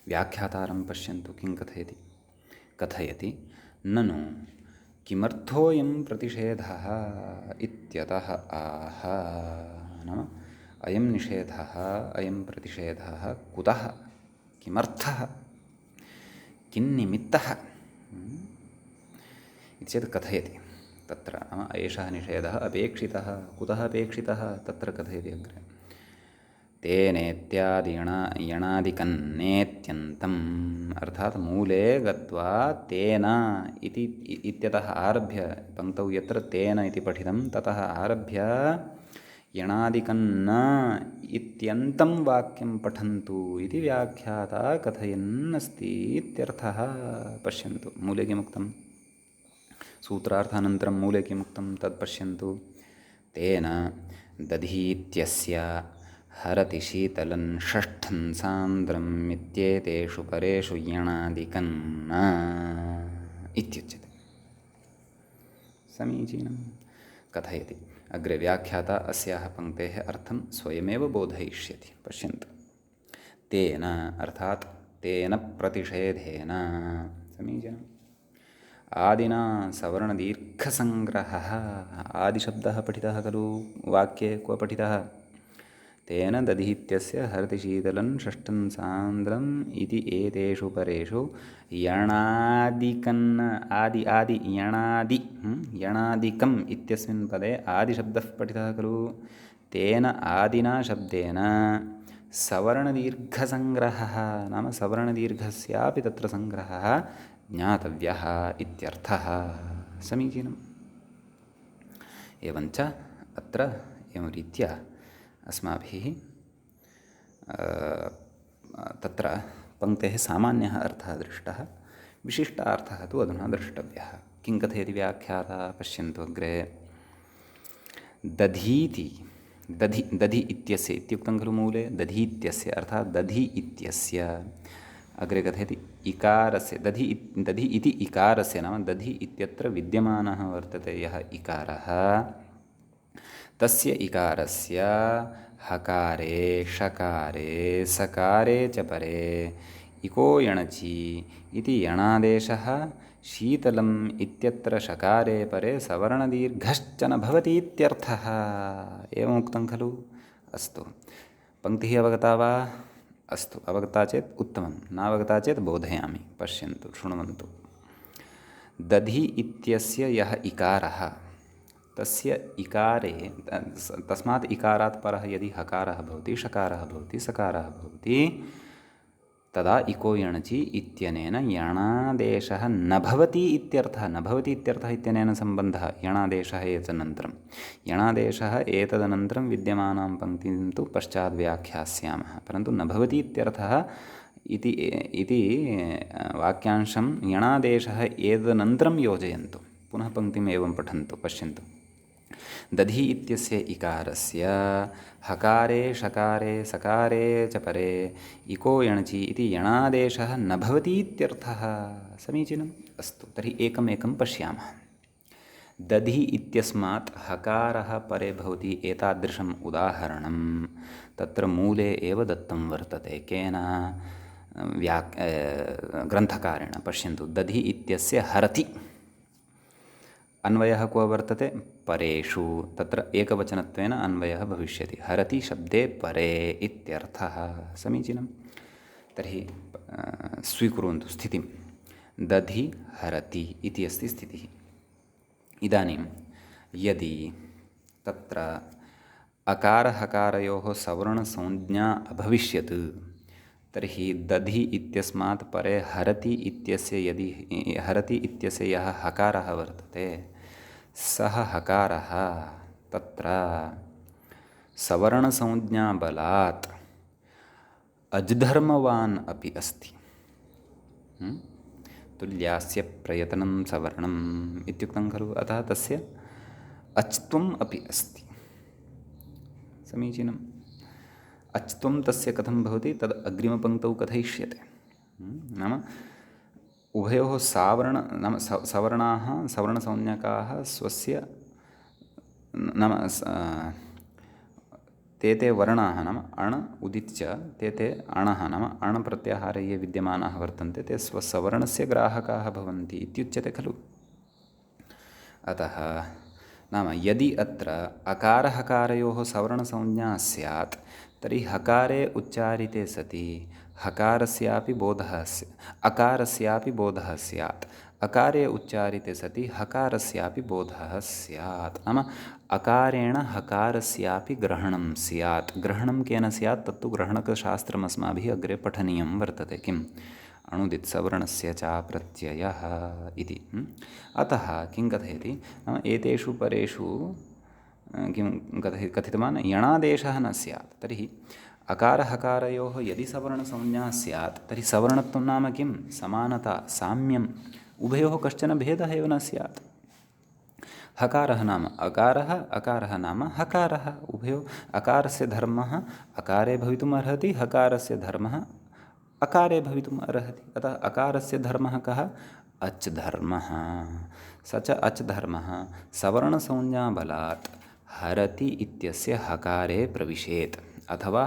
व्याख्यातारं पश्यन्तु किं कथयति ननु किमर्थोऽयं प्रतिषेधः इत्यतः आह। नाम अयं निषेधः, अयं प्रतिषेधः कुतः, किमर्थः, किन्निमित्तः इति चेत् कथयति तत्र। नाम एषः निषेधः अपेक्षितः, कुतः अपेक्षितः तत्र कथयति अग्रे। तेनेत्यादि यणादिकन्नेत्यन्तम् अर्थात् मूले गत्वा तेन इत्यतः आरभ्य, पङ्क्तौ यत्र तेन इति पठितं ततः आरभ्य यणादिकन्न इत्यन्तं वाक्यं पठन्तु इति व्याख्याता कथयन्नस्ति इत्यर्थः। पश्यन्तु, मूले किमुक्तं, सूत्रार्थानन्तरं मूले किमुक्तं तत् पश्यन्तु। तेन दधीत्यस्य हरति शीतलं षष्ठं सान्द्रम् इत्येतेषु परेषु यणादिकन्न इत्युच्यते। समीचीनं कथयति। अग्रे व्याख्याता अस्याः पङ्क्तेः अर्थं स्वयमेव बोधयिष्यति। पश्यन्तु, तेन अर्थात् तेन प्रतिषेधेन, समीचीनम्, आदिना सवर्णदीर्घसङ्ग्रहः, आदिशब्दः पठितः खलु वाक्ये, क्व पठितः? तेन दधीत्यस्य हरतिशीतलं षष्ठं सान्द्रम् इति एतेषु परेषु यणादिकन् आदि आदि यणादि यणादिकम् इत्यस्मिन् पदे आदिशब्दः पठितः खलु। तेन आदिना शब्देन सवर्णदीर्घसङ्ग्रहः नाम सवर्णदीर्घस्यापि तत्र सङ्ग्रहः ज्ञातव्यः इत्यर्थः। समीचीनम्। एवञ्च अत्र एवं रीत्या अस्माभिः तत्र पङ्क्तेः सामान्यः अर्थः दृष्टः, विशिष्टार्थः तु अधुना द्रष्टव्यः। किं कथयति व्याख्याता? पश्यन्तु अग्रे। दधीति, दधि इत्यस्य इत्युक्तं खलु मूले, दधीत्यस्य अर्थात् दधि इत्यस्य। अग्रे कथयति इकारस्य, दधि इति इकारस्य नाम दधि इत्यत्र विद्यमानः वर्तते यः इकारः, तस्य इकारस्य हकारे षकारे सकारे च परे इको यणचि इति यणादेशः शीतलम् इत्यत्र षकारे परे सवर्णदीर्घश्च न भवति इत्यर्थः। एवमुक्तं खलु। अस्तु, पङ्क्तिः अवगता वा? अस्तु, अवगता चेत् उत्तमं, नावगता चेत् बोधयामि। पश्यन्तु, शृण्वन्तु। दधि इत्यस्य यः इकारः, तस्य इकारे तस्मात् इकारात् परः यदि हकारः भवति, षकारः भवति, सकारः भवति, तदा इको यणचि इत्यनेन यणादेशः न भवति इत्यर्थः। न भवति इत्यर्थः इत्यनेन सम्बन्धः यणादेशः एतदनन्तरं, यणादेशः एतदनन्तरं विद्यमानां पङ्क्तिं तु पश्चात् व्याख्यास्यामः, परन्तु न भवति इत्यर्थः इति वाक्यांशं यणादेशः एतदनन्तरं योजयन्तु। पुनः पङ्क्तिम् एवं पठन्तु। पश्यन्तु। दधि इत्यस्य इकारस्य हकारे षकारे सकारे च परे इको यणचि इति यणादेशः न भवति इत्यर्थः। समीचीनम्। अस्तु, तर्हि एकमेकं पश्यामः। दधि इत्यस्मात् हकारः परे भवति एतादृशम् उदाहरणं तत्र मूले एव दत्तं वर्तते। केन? ग्रन्थकारेण। पश्यन्तु, दधि इत्यस्य हरति अन्वयः क्व वर्तते? परेषु। तत्र एकवचनत्वेन अन्वयः भविष्यति। हरति शब्दे परे इत्यर्थः। समीचीनं। तर्हि स्वीकुर्वन्तु स्थितिं। दधि हरति इति अस्ति स्थितिः। इदानीं यदि तत्र अकारहकारयोः सवर्णसंज्ञा अभविष्यत् तर्हि दधि इत्यस्मात् परे हरति इत्यस्य यः हकारः वर्तते सः हकारः तत्र सवर्णसंज्ञाबलात् अज्धर्मवान् अपि अस्ति। तुल्यास्य प्रयतनं सवर्णम् इत्युक्तं खलु। अतः तस्य अच्त्वम् अपि अस्ति। समीचीनम्। अच्त्वं तस्य कथं भवति तद् अग्रिमपङ्क्तौ कथयिष्यते। नाम उभयोः सवर्णाः सवर्णसंज्ञकाः स्वस्य नाम ते वर्णाः नाम अण् उदित्य ते अणः नाम अण् प्रत्याहारे ये विद्यमानाः वर्तन्ते ते स्वसवर्णस्य ग्राहकाः भवन्ति इत्युच्यते खलु। अतः नाम यदि अत्र अकारहकारयोः सवर्णसंज्ञा स्यात् तर्हि हकारे उच्चारिते सति हकारस्यापि बोधः अकारस्यापि बोधः स्यात्। अकारे उच्चारिते सति हकारस्यापि बोधः स्यात्। नाम अकारेण हकारस्यापि ग्रहणं स्यात्। ग्रहणं केन स्यात् तत्तु ग्रहणकशास्त्रम् अस्माभिः अग्रे पठनीयं वर्तते। किम्? अणुदित्सवर्णस्य च प्रत्ययः इति। अतः किं कथयति? नाम एतेषु परेषु किं कथितवान्? यणादेशः न स्यात्। तर्हि अकारहकारयोः यदि सवर्णसंज्ञा स्यात् तर्हि सवर्णत्वं नाम किं? समानता, साम्यम्। उभयोः कश्चन भेदः एव न स्यात्। हकारः नाम अकारः, अकारः नाम हकारः। उभयोः अकारस्य धर्मः अकारे भवितुम् अर्हति, हकारस्य धर्मः अकारे भवितुम् अर्हति। अतः अकारस्य धर्मः कः? अच् धर्मः। स च अच् धर्मः सवर्णसंज्ञाबलात् हरति इत्यस्य हकारे प्रविशेत् अथवा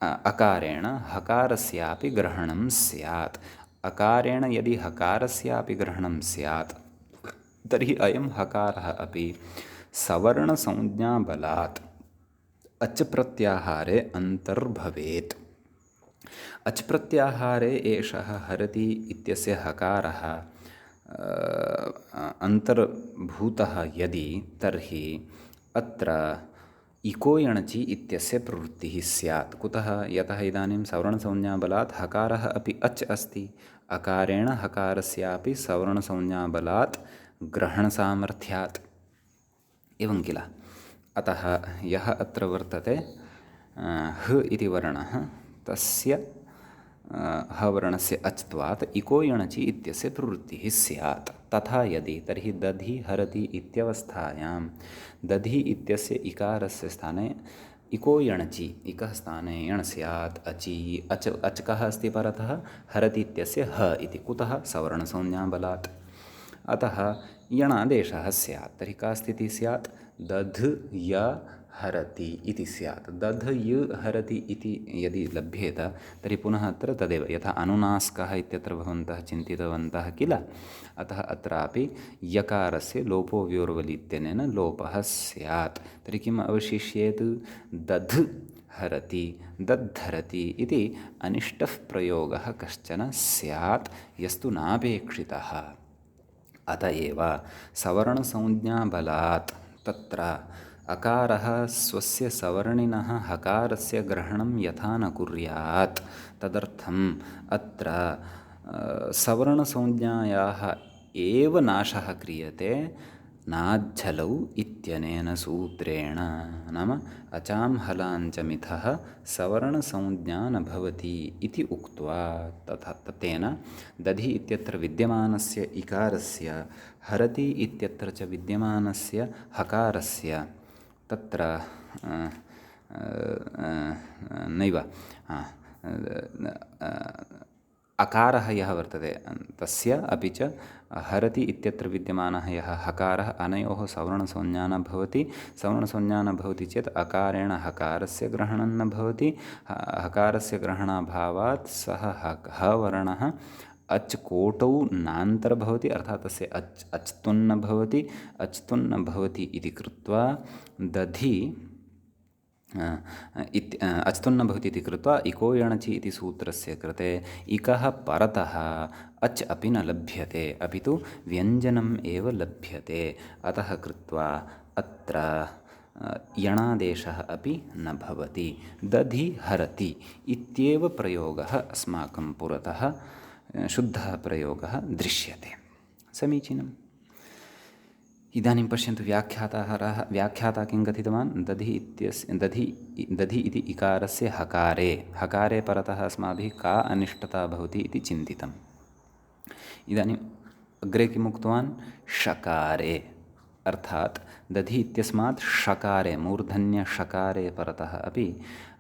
अकारेण हकारस्यापि ग्रहणं स्यात्। अकारेण यदि हकारस्यापि ग्रहणं स्यात् तर्हि अयं हकारः अपि सवर्णसंज्ञाबलात् अच् प्रत्याहारे अन्तर्भवेत्। अच् प्रत्याहारे एषः हरति इत्यस्य हकारः अन्तर्भूतः यदि तर्हि अत्र इको यणचि इत्यस्य प्रवृत्तिः स्यात्। कुतः? यतः इदानीं सवर्णसंज्ञाबलात् हकारः अपि अच् अस्ति, अकारेण हकारस्यापि सवर्णसंज्ञाबलात् ग्रहणसामर्थ्यात्, एवं किल। अतः यः अत्र वर्तते ह इति वर्णः तस्य ह वर्णस्य अच्त्वात् इको यणचि इत्यस्य प्रवृत्तिः स्यात्। तथा यदि तर्हि दधि हरति इत्यवस्थायां दधि इत्यस्य इकारस्य स्थाने इको यणचि इकः स्थाने यण् स्यात्। अच् कः अस्ति परतः? हरति इत्यस्य ह इति। कुतः? सवर्णसंज्ञाबलात्। अतः यणादेशः स्यात्। तर्हि का स्थितिः स्यात्? दध् य हरति इति स्यात्। दध् य हरति इति यदि लभ्येत तर्हि पुनः अत्र तदेव, यथा अनुनासिकः इत्यत्र भवन्तः चिन्तितवन्तः किल। अतः अत्रापि यकारस्य लोपो व्योर्वलि इत्यनेन लोपः स्यात्। तर्हि किम् अवशिष्येत्? दध् हरति दद्धरति इति अनिष्टः प्रयोगः कश्चन स्यात्, यस्तु नापेक्षितः। अतएव सवर्णसंज्ञाबलात् तत्र अकारः स्वस्य सवर्णिनः हकारस्य ग्रहणं यथा न कुर्यात् तदर्थम् अत्र सवर्णसंज्ञायाः एव नाशः क्रियते नाज्झलौ इत्यनेन सूत्रेण। नाम अचां हलाञ्च मिथः सवर्णसंज्ञा न भवति इति उक्त्वा तेन दधि इत्यत्र विद्यमानस्य इकारस्य हरति इत्यत्र च विद्यमानस्य हकारस्य तत्र नैव अकारः यः वर्तते तस्य अपि च हरति इत्यत्र विद्यमानः यः हकारः अनयोः सवर्णसंज्ञा न भवति। सवर्णसंज्ञा न भवति चेत् अकारेण हकारस्य ग्रहणं न भवति। हकारस्य ग्रहणाभावात् सः ह वर्णः अच् कोटौ नान्तर्भवति, अर्थात् तस्य अच्तुन्न भवति। अच्तुन्न भवति इति कृत्वा दधि अच्तुन्न भवति इति कृत्वा इको यणचि इति सूत्रस्य कृते इकः परतः अच् अपि न लभ्यते, अपि तु व्यञ्जनम् एव लभ्यते। अतः कृत्वा अत्र यणादेशः अपि न भवति। दधि हरति इत्येव प्रयोगः अस्माकं पुरतः शुद्धः प्रयोगः दृश्यते। समीचीनम्। इदानीं पश्यन्तु, व्याख्याता किं कथितवान्? दधि इति इकारस्य हकारे परतः अस्माभिः का अनिष्टता भवति इति चिन्तितम्। इदानीम् अग्रे किम् उक्तवान्? षकारे, अर्थात् दधि इत्यस्मात् षकारे, मूर्धन्यषकारे परतः अपि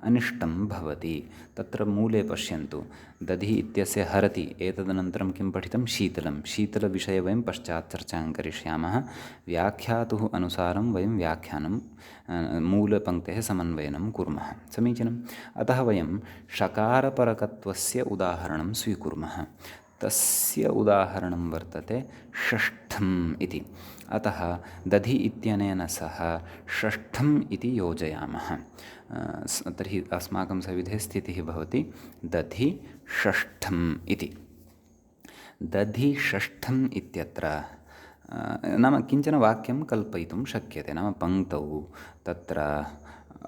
अनिष्टं भवति। तत्र मूले पश्यन्तु, दधि इत्यस्य हरति, एतदनन्तरं किं पठितं? शीतलं। शीतलविषये वयं पश्चात् चर्चां करिष्यामः। व्याख्यातुः अनुसारं वयं व्याख्यानं मूलपङ्क्तेः समन्वयनं कुर्मः। समीचीनम्। अतः वयं षकारपरकत्वस्य उदाहरणं स्वीकुर्मः। तस्य उदाहरणं वर्तते षष्ठम् इति। अतः दधि इत्यनेन सह षष्ठम् इति योजयामः। तर्हि अस्माकं सविधे स्थितिः भवति दधि षष्ठम् इति। दधि षष्ठम् इत्यत्र नाम किञ्चन वाक्यं कल्पयितुं शक्यते। नाम पङ्क्तौ तत्र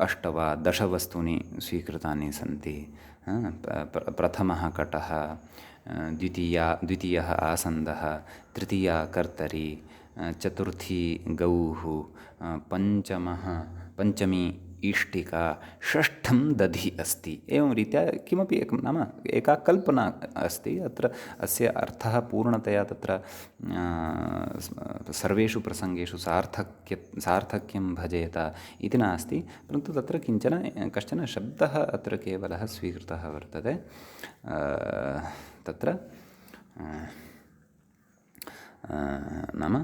8 वा 10 वस्तूनि स्वीकृतानि सन्ति। प्रथमः कटः, द्वितीयः आसन्दः, तृतीया कर्तरी, चतुर्थी गौः, पञ्चमी इष्टिका, षष्ठं दधि अस्ति। एवं रीत्या किमपि एकं नाम एका कल्पना अस्ति। अत्र अस्य अर्थः पूर्णतया तत्र सर्वेषु प्रसङ्गेषु सार्थक्यं भजेत इति नास्ति, परन्तु तत्र कश्चन शब्दः अत्र केवलः स्वीकृतः वर्तते। तत्र नाम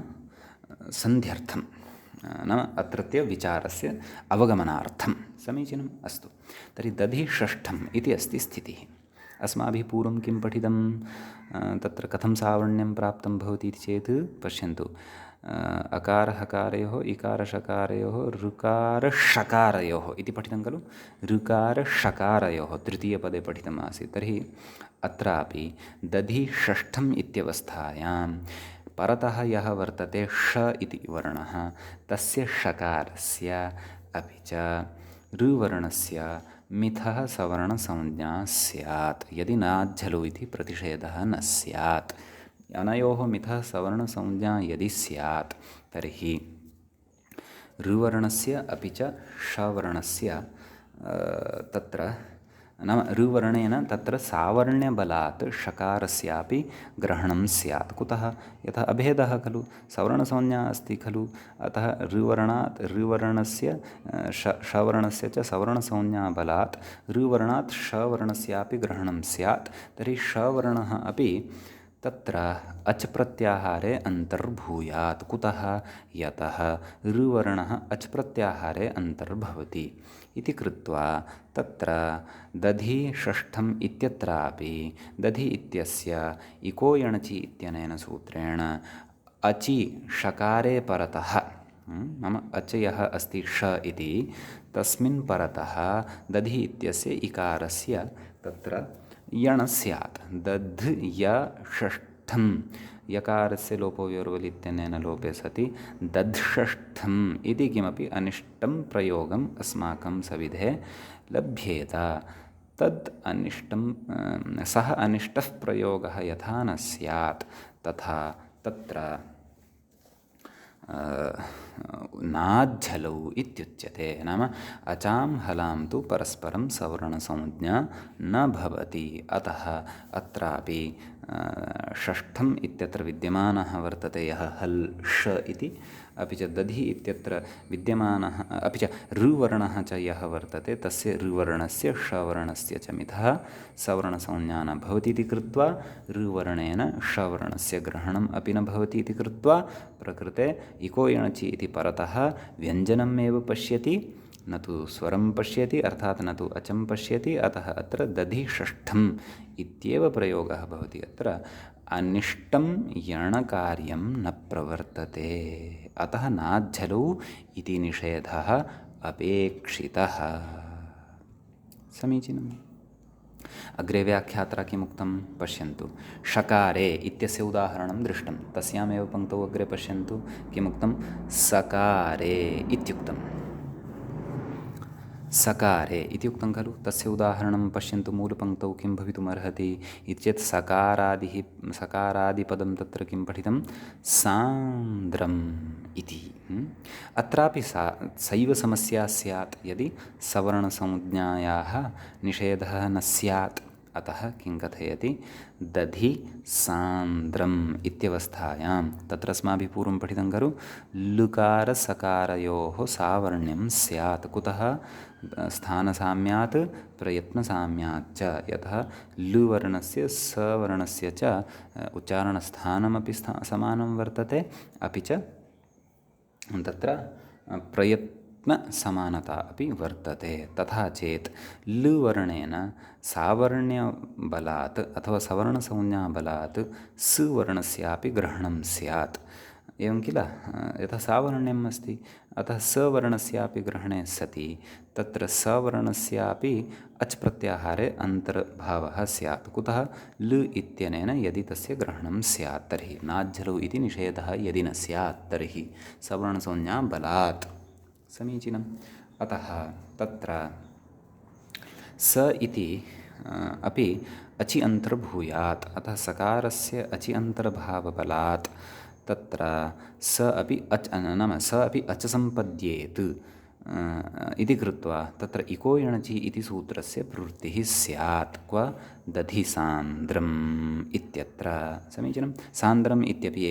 सन्ध्यर्थं नाम अत्रत्य विचारस्य अवगमनार्थं। समीचीनम्, अस्तु। तर्हि दधि षष्ठम् इति अस्ति स्थितिः। अस्माभिः पूर्वं किं पठितं, तत्र कथं सावर्ण्यं प्राप्तं भवति इति चेत् पश्यन्तु, अकारहकारयोः इकारशकारयोः ऋकारषकारयोः इति पठितं खलु। ऋकारषकारयोः तृतीयपदे पठितम् आसीत्। तर्हि अत्रापि दधि षष्ठम् इत्यवस्थायां परतः यः वर्तते ष इति वर्णः, तस्य षकारस्य अपि च ऋवर्णस्य मिथः सवर्णसंज्ञा स्यात् यदि नाज्झलु इति प्रतिषेधः न स्यात्। अनयोः मिथः सवर्णसंज्ञा यदि स्यात् तर्हि ऋवर्णस्य अपि च षवर्णस्य तत्र नाम ऋवर्णेन तत्र सावर्ण्यबलात् षकारस्यापि ग्रहणं स्यात्। कुतः? यथा अभेदः खलु, सवर्णसंज्ञा अस्ति खलु, अतः ऋवर्णात् ऋवर्णस्य षवर्णस्य च सवर्णसंज्ञाबलात् ऋवर्णात् षवर्णस्यापि ग्रहणं स्यात्। तर्हि षवर्णः अपि तत्र अच् प्रत्याहारे अन्तर्भूयात्। कुतः? यतः ऋवर्णः अच् प्रत्याहारे अन्तर्भवति इति कृत्वा तत्र दधि षष्ठम् इत्यत्रापि दधि इत्यस्य इको यणचि इत्यनेन सूत्रेण अचि षकारे परतः, नाम अच् यः अस्ति ष इति तस्मिन् परतः दधि इत्यस्य इकारस्य तत्र यण स्यात्। दध् य षष्ठम्, यकारस्य लोपोव्योर्वल् इत्यनेन लोपे सति दध्षष्ठम् इति किमपि अनिष्टं प्रयोगम् अस्माकं सविधे लभ्येत। तद् अनिष्टं सः अनिष्टः प्रयोगः यथा न स्यात् तथा तत्र नाज्झलौ इत्युच्यते। नाम अचां हलां तु परस्परं सवर्णसंज्ञा न भवति। अतः अत्रापि षष्ठम् इत्यत्र विद्यमानः वर्तते यः हल् ष इति, अपि च दधि इत्यत्र विद्यमानः अपि च ऋवर्णः च यः वर्तते तस्य ऋवर्णस्य षवर्णस्य च मिथः सवर्णसंज्ञा न भवति इति कृत्वा ऋवर्णेन षवर्णस्य ग्रहणम् अपि न भवति इति कृत्वा प्रकृते इको यणचि इति परतः व्यञ्जनमेव पश्यति, न तु स्वरं पश्यति, अर्थात् न तु अचं पश्यति। अतः अत्र दधि षष्ठम् इत्येव प्रयोगः भवति। अत्र अनिष्टं यणकार्यं न प्रवर्तते। अतः नाज्झलौ इति निषेधः अपेक्षितः। समीचीनम्। अग्रे व्याख्यात्रा किमुक्तं पश्यन्तु। षकारे इत्यस्य उदाहरणं दृष्टं, तस्यामेव पङ्क्तौ अग्रे पश्यन्तु किमुक्तं। सकारे इत्युक्तं। सकारे इति उक्तं खलु, तस्य उदाहरणं पश्यन्तु मूलपङ्क्तौ किं भवितुमर्हति इति चेत् सकारादिपदं तत्र किं पठितं, सान्द्रम् इति। अत्रापि सैव समस्या स्यात् यदि सवर्णसंज्ञायाः निषेधः न स्यात्। अतः किं कथयति, दधि सान्द्रम् इत्यवस्थायां तत्र अस्माभिः पूर्वं पठितं खलु, लुकारसकारयोः सावर्ण्यं स्यात्। कुतः? स्थानसाम्यात् प्रयत्नसाम्यात् च। यतः लुवर्णस्य सवर्णस्य च उच्चारणस्थानमपि समानं वर्तते, अपि च तत्र प्रयत्नसमानता अपि वर्तते। तथा चेत् लुवर्णेन सावर्ण्यबलात् अथवा सवर्णसंज्ञाबलात् सुवर्णस्यापि ग्रहणं स्यात्। एवं किल, यथा सावर्ण्यम् अस्ति, अतः सवर्णस्यापि ग्रहणे सति तत्र सवर्णस्यापि अच् प्रत्याहारे अन्तर्भावः स्यात्। कुतः? लु इत्यनेन यदि तस्य ग्रहणं स्यात् तर्हि नाज्झलौ इति निषेधः यदि न स्यात् तर्हि सवर्णसंज्ञा बलात्। समीचीनम्। अतः तत्र स इति अपि अचि अन्तर्भूयात्। अतः सकारस्य अचि अन्तर्भावबलात् तत्र स अपि अच्, नाम स अपि अच् सम्पद्येत् इति कृत्वा तत्र इको यणचि इति सूत्रस्य प्रवृत्तिः स्यात्। क्व? दधि सान्द्रम् इत्यत्र। समीचीनं। सान्द्रम् इत्यपि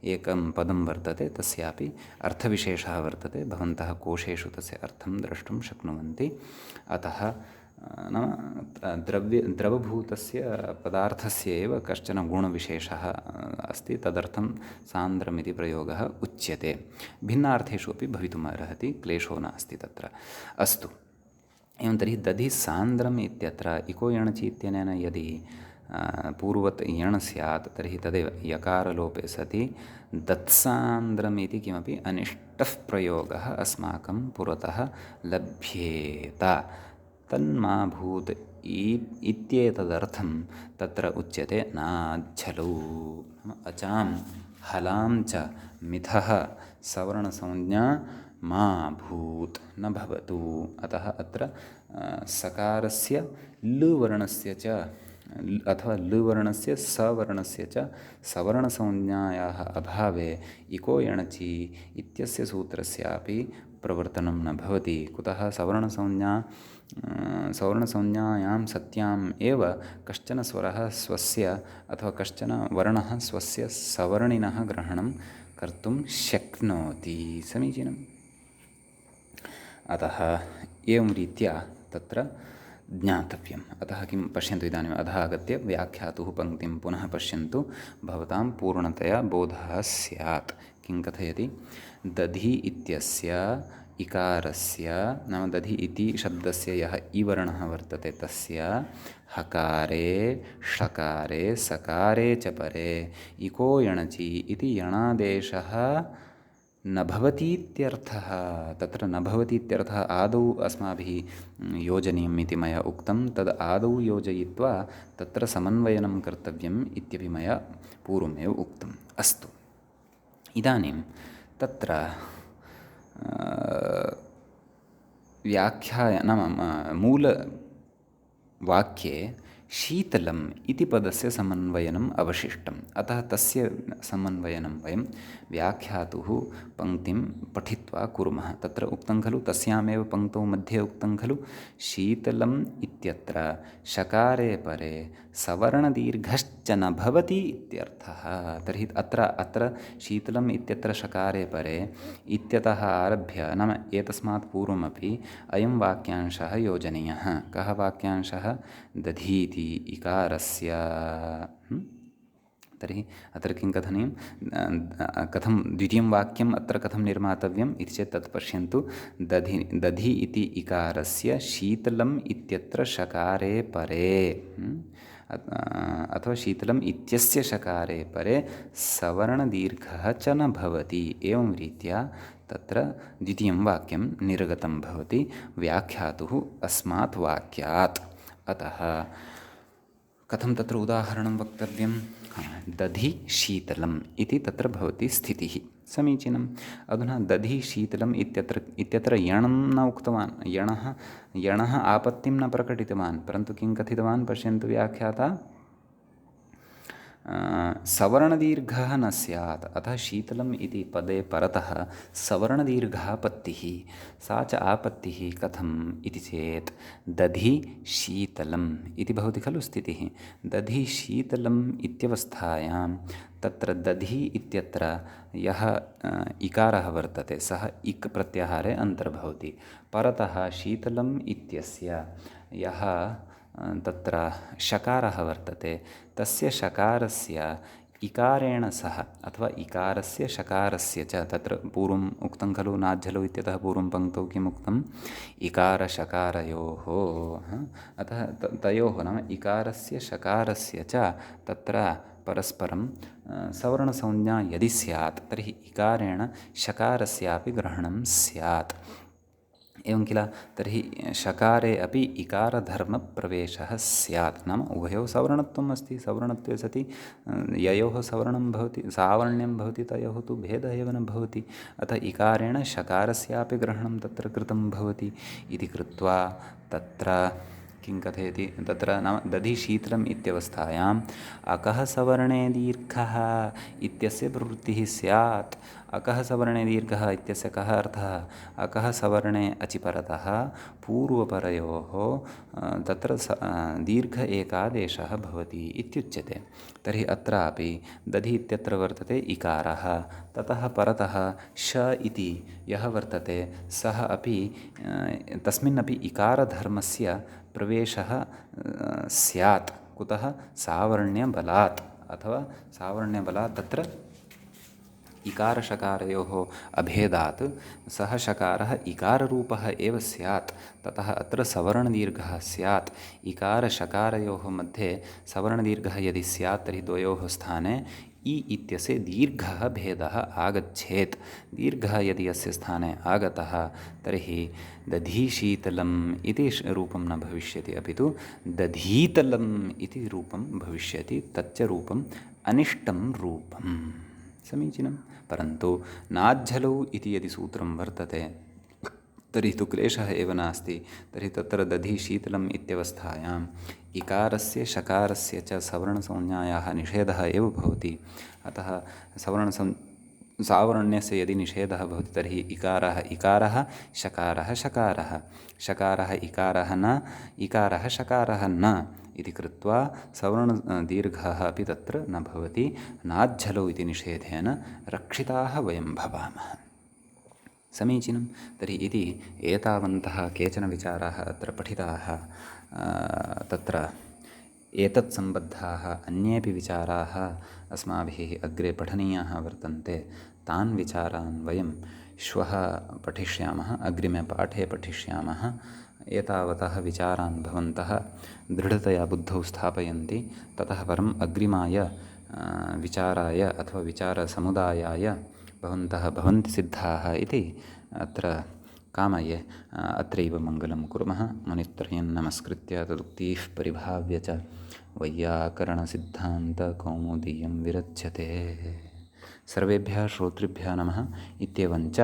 एकं पदं वर्तते, तस्यापि अर्थविशेषः वर्तते। भवन्तः कोशेषु तस्य अर्थं द्रष्टुं शक्नुवन्ति। अतः नाम द्रवभूतस्य पदार्थस्य एव कश्चन गुणविशेषः अस्ति, तदर्थं सान्द्रम् इति प्रयोगः उच्यते। भिन्नार्थेषु अपि भवितुम् अर्हति, क्लेशो नास्ति तत्र। अस्तु, एवं तर्हि दधि सान्द्रम् इत्यत्र इको यणचि इत्यनेन यदि पूर्ववत् यण् स्यात् तर्हि तदेव यकारलोपे सति दत्सान्द्रम् इति किमपि अनिष्टः प्रयोगः अस्माकं पुरतः लभ्येत। तन्मा भूत् इत्येतदर्थं तत्र उच्यते नाच्छलौ। अचां हलां च मिथः सवर्णसंज्ञा मा भूत् न भवतु। अतः अत्र सकारस्य लुवर्णस्य च अथवा लुवर्णस्य सवर्णस्य च सवर्णसंज्ञायाः अभावे इको यणचि इत्यस्य सूत्रस्यापि प्रवर्तनं न भवति। कुतः? सवर्णसंज्ञायां सत्याम् एव कश्चन स्वरः स्वस्य अथवा कश्चन वर्णः स्वस्य सवर्णिनः ग्रहणं कर्तुं शक्नोति। समीचीनम्। अतः एवं रीत्या तत्र ज्ञातव्यम्। अतः किं पश्यन्तु, इदानीम् अधः आगत्य व्याख्यातुः पङ्क्तिं पुनः पश्यन्तु, भवतां पूर्णतया बोधः स्यात्। किं कथयति? दधि इत्यस्य इकारस्य, नाम दधि इति शब्दस्य यः इवर्णः वर्तते तस्य हकारे षकारे सकारे च परे इको यणचि इति यणादेशः न भवतीत्यर्थः। तत्र न भवतीत्यर्थः आदौ अस्माभिः योजनीयम् इति मया उक्तं। तद् आदौ योजयित्वा तत्र समन्वयनं कर्तव्यम् इत्यपि मया पूर्वमेव उक्तम्। अस्तु, इदानीं तत्र नाम मूलवाक्ये शीतलम् इति पदस्य समन्वयनम् अवशिष्टम्। अतः तस्य समन्वयनं वयं व्याख्यातुः पङ्क्तिं पठित्वा कुर्मः। तत्र उक्तं खलु, तस्यामेव पङ्क्तौ मध्ये उक्तं खलु, शीतलम् इत्यत्र शकारे परे सवर्णदीर्घश्च न भवति इत्यर्थः। तर्हि अत्र शीतलम् इत्यत्र शकारे परे इत्यतः आरभ्य, नाम एतस्मात् पूर्वमपि अयं वाक्यांशः योजनीयः। कः वाक्यांशः? दधीति इकारस्य। तर्हि अत्र किं कथनीयं, कथं द्वितीयं वाक्यम् अत्र कथं निर्मातव्यम् इति चेत् तत् पश्यन्तु। दधि इति इकारस्य शीतलम् इत्यत्र शकारे परे अथवा शीतलम् इत्यस्य शकारे परे सवर्णदीर्घः च न भवति। एवं रीत्या तत्र द्वितीयं वाक्यं निर्गतं भवति व्याख्यातुः अस्मात् वाक्यात्। अतः कथं तत्र उदाहरणं वक्तव्यं? दधि शीतलम् इति तत्र भवति स्थितिः। समीचीनम्। अधुना दधि शीतलम् इत्यत्र यणं न उक्तवान्, यणः आपत्तिं न प्रकटितवान्, परन्तु किं कथितवान् पश्यन्तु व्याख्याता, सवर्णदीर्घः न स्यात्। अतः शीतलम् इति पदे परतः सवर्णदीर्घापत्तिः, सा च आपत्तिः कथम् इति चेत् दधि शीतलम् इति भवति खलु स्थितिः। दधि शीतलम् इत्यवस्थायां तत्र दधि इत्यत्र यः इकारः वर्तते सः इक् प्रत्याहारे अन्तर्भवति। परतः शीतलम् इत्यस्य यः तत्र शकारः वर्तते तस्य शकारस्य इकारेण सह अथवा इकारस्य शकारस्य च, तत्र पूर्वम् उक्तं खलु नाज्झलौ इत्यतः पूर्वं पङ्क्तौ किम् उक्तम्? इकारशकारयोः। अतः तयोः नाम इकारस्य शकारस्य च तत्र परस्परं सवर्णसंज्ञा यदि स्यात् तर्हि इकारेण शकारस्यापि ग्रहणं स्यात्। एवं किल? तर्हि शकारे अपि इकारधर्मप्रवेशः स्यात्। नाम उभयोः सवर्णत्वम् अस्ति। सवर्णत्वे सति ययोः सवर्णं भवति, सावर्ण्यं भवति, तयोः तु भेदः एव न भवति। अतः इकारेण शकारस्यापि ग्रहणं तत्र कृतं भवति इति कृत्वा तत्र किं कथयति? तत्र नाम दधि शीतलम् इत्यवस्थायाम् अकः सवर्णे दीर्घः इत्यस्य प्रवृत्तिः स्यात्। अकः सवर्णे दीर्घः इत्यस्य कः अर्थः? अकः सवर्णे अचिपरतः पूर्वपरयोः तत्र दीर्घ एकादेशः भवति इत्युच्यते। तर्हि अत्रापि दधि इत्यत्र वर्तते इकारः, ततः परतः श इति यः वर्तते सः अपि तस्मिन्नपि इकारधर्मस्य प्रवेशः स्यात् कुतः सावर्ण्यबलात् अथवा सावर्ण्यबलात् तत्र इकारशकारयोः अभेदात् सः शकारः इकाररूपः एव स्यात् ततः अत्र सवर्णदीर्घः स्यात् इकारशकारयोः मध्ये सवर्णदीर्घः यदि स्यात् तर्हि द्वयोः स्थाने इ इत्यस्य दीर्घः भेदः आगच्छेत् दीर्घः यदि अस्य स्थाने आगतः तर्हि दधीशीतलम् इति रूपं न भविष्यति अपि तु दधीतलम् इति रूपं भविष्यति तच्च रूपम् अनिष्टं रूपम् समीचीनं परन्तु नाज्झलौ इति यदि सूत्रं वर्तते तर्हि तु क्लेशः एव नास्ति तर्हि तत्र दधिशीतलम् इत्यवस्थायाम् इकारस्य शकारस्य च सवर्णसंज्ञायाः निषेधः एव भवति अतः सावर्ण्यस्य यदि निषेधः भवति तर्हि इकारः इकारः शकारः शकारः शकारः इकारः न इकारः शकारः न इति कृत्वा सवर्णदीर्घः अपि तत्र न भवति नाज्झलौ इति निषेधेन रक्षिताः वयं भवामः समीचीनं तर्हि इति एतावन्तः केचन विचाराः अत्र पठिताः तत्र एतत् सम्बद्धाः अन्येपि विचाराः अस्माभिः अग्रे पठनीयाः वर्तन्ते तान् विचारान् वयं श्वः पठिष्यामः अग्रिमे पाठे पठिष्यामः एतावतः विचारान् भवन्तः दृढतया बुद्धौ स्थापयन्ति ततः परम् अग्रिमाय विचाराय अथवा विचारसमुदायाय भवन्तः भवन्ति सिद्धाः इति अत्र कामये अत्रैव मङ्गलं कुर्मः मुनित्रयं नमस्कृत्य तदुक्तिः परिभाव्य च वैयाकरणसिद्धान्तकौमुदीयं विरच्यते सर्वेभ्यः श्रोतृभ्यः नमः इत्येवञ्च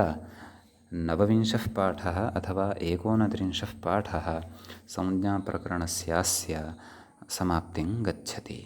नवविंशः पाठः अथवा 29 पाठः संज्ञाप्रकरणस्यास्य समाप्तिं गच्छति।